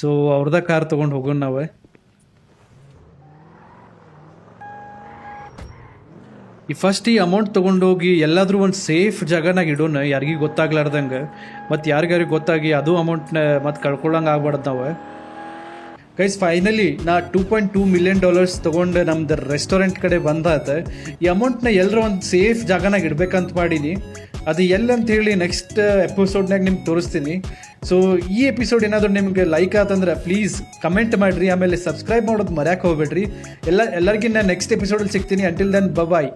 Speaker 1: ಸೊ ಅವ್ರದ ಕಾರ್ ತೊಗೊಂಡು ಹೋಗೋಣ ನಾವೇ. ಈ ಅಮೌಂಟ್ ತೊಗೊಂಡೋಗಿ ಎಲ್ಲಾದರೂ ಒಂದು ಸೇಫ್ ಜಾಗನಾಗ ಇಡೋಣ, ಯಾರಿಗೂ ಗೊತ್ತಾಗ್ಲಾರ್ದಂಗೆ. ಮತ್ತು ಯಾರಿಗಾರಿಗೆ ಗೊತ್ತಾಗಿ ಅದು ಅಮೌಂಟ್ನ ಮತ್ತು ಕಳ್ಕೊಳ್ಳಂಗೆ ಆಗ್ಬಾರ್ದು ನಾವು. ಗೈಸ್ ಫೈನಲಿ ನಾ $2.2 million ತೊಗೊಂಡು ನಮ್ದು ರೆಸ್ಟೋರೆಂಟ್ ಕಡೆ ಬಂದಾತ. ಈ ಅಮೌಂಟ್ನ ಎಲ್ಲರೂ ಒಂದು ಸೇಫ್ ಜಾಗನಾಗ ಇಡ್ಬೇಕಂತ ಮಾಡೀನಿ. ಅದು ಎಲ್ಲಂತ ಹೇಳಿ ನೆಕ್ಸ್ಟ್ ಎಪಿಸೋಡ್ನಾಗ ನಿಮ್ಗೆ ತೋರಿಸ್ತೀನಿ. ಸೊ ಈ ಎಪಿಸೋಡ್ ಏನಾದರೂ ನಿಮ್ಗೆ ಲೈಕ್ ಆತಂದ್ರೆ ಪ್ಲೀಸ್ ಕಮೆಂಟ್ ಮಾಡಿರಿ. ಆಮೇಲೆ ಸಬ್ಸ್ಕ್ರೈಬ್ ಮಾಡೋದು ಮರ್ಯಾಕೆ ಹೋಗ್ಬೇಡ್ರಿ. ಎಲ್ಲರಿಗಿನ್ನ ನೆಕ್ಸ್ಟ್ ಎಪಿಸೋಡಲ್ಲಿ ಸಿಗ್ತೀನಿ. ಅಂಟಿಲ್ ದೆನ್ ಬಾಯ್.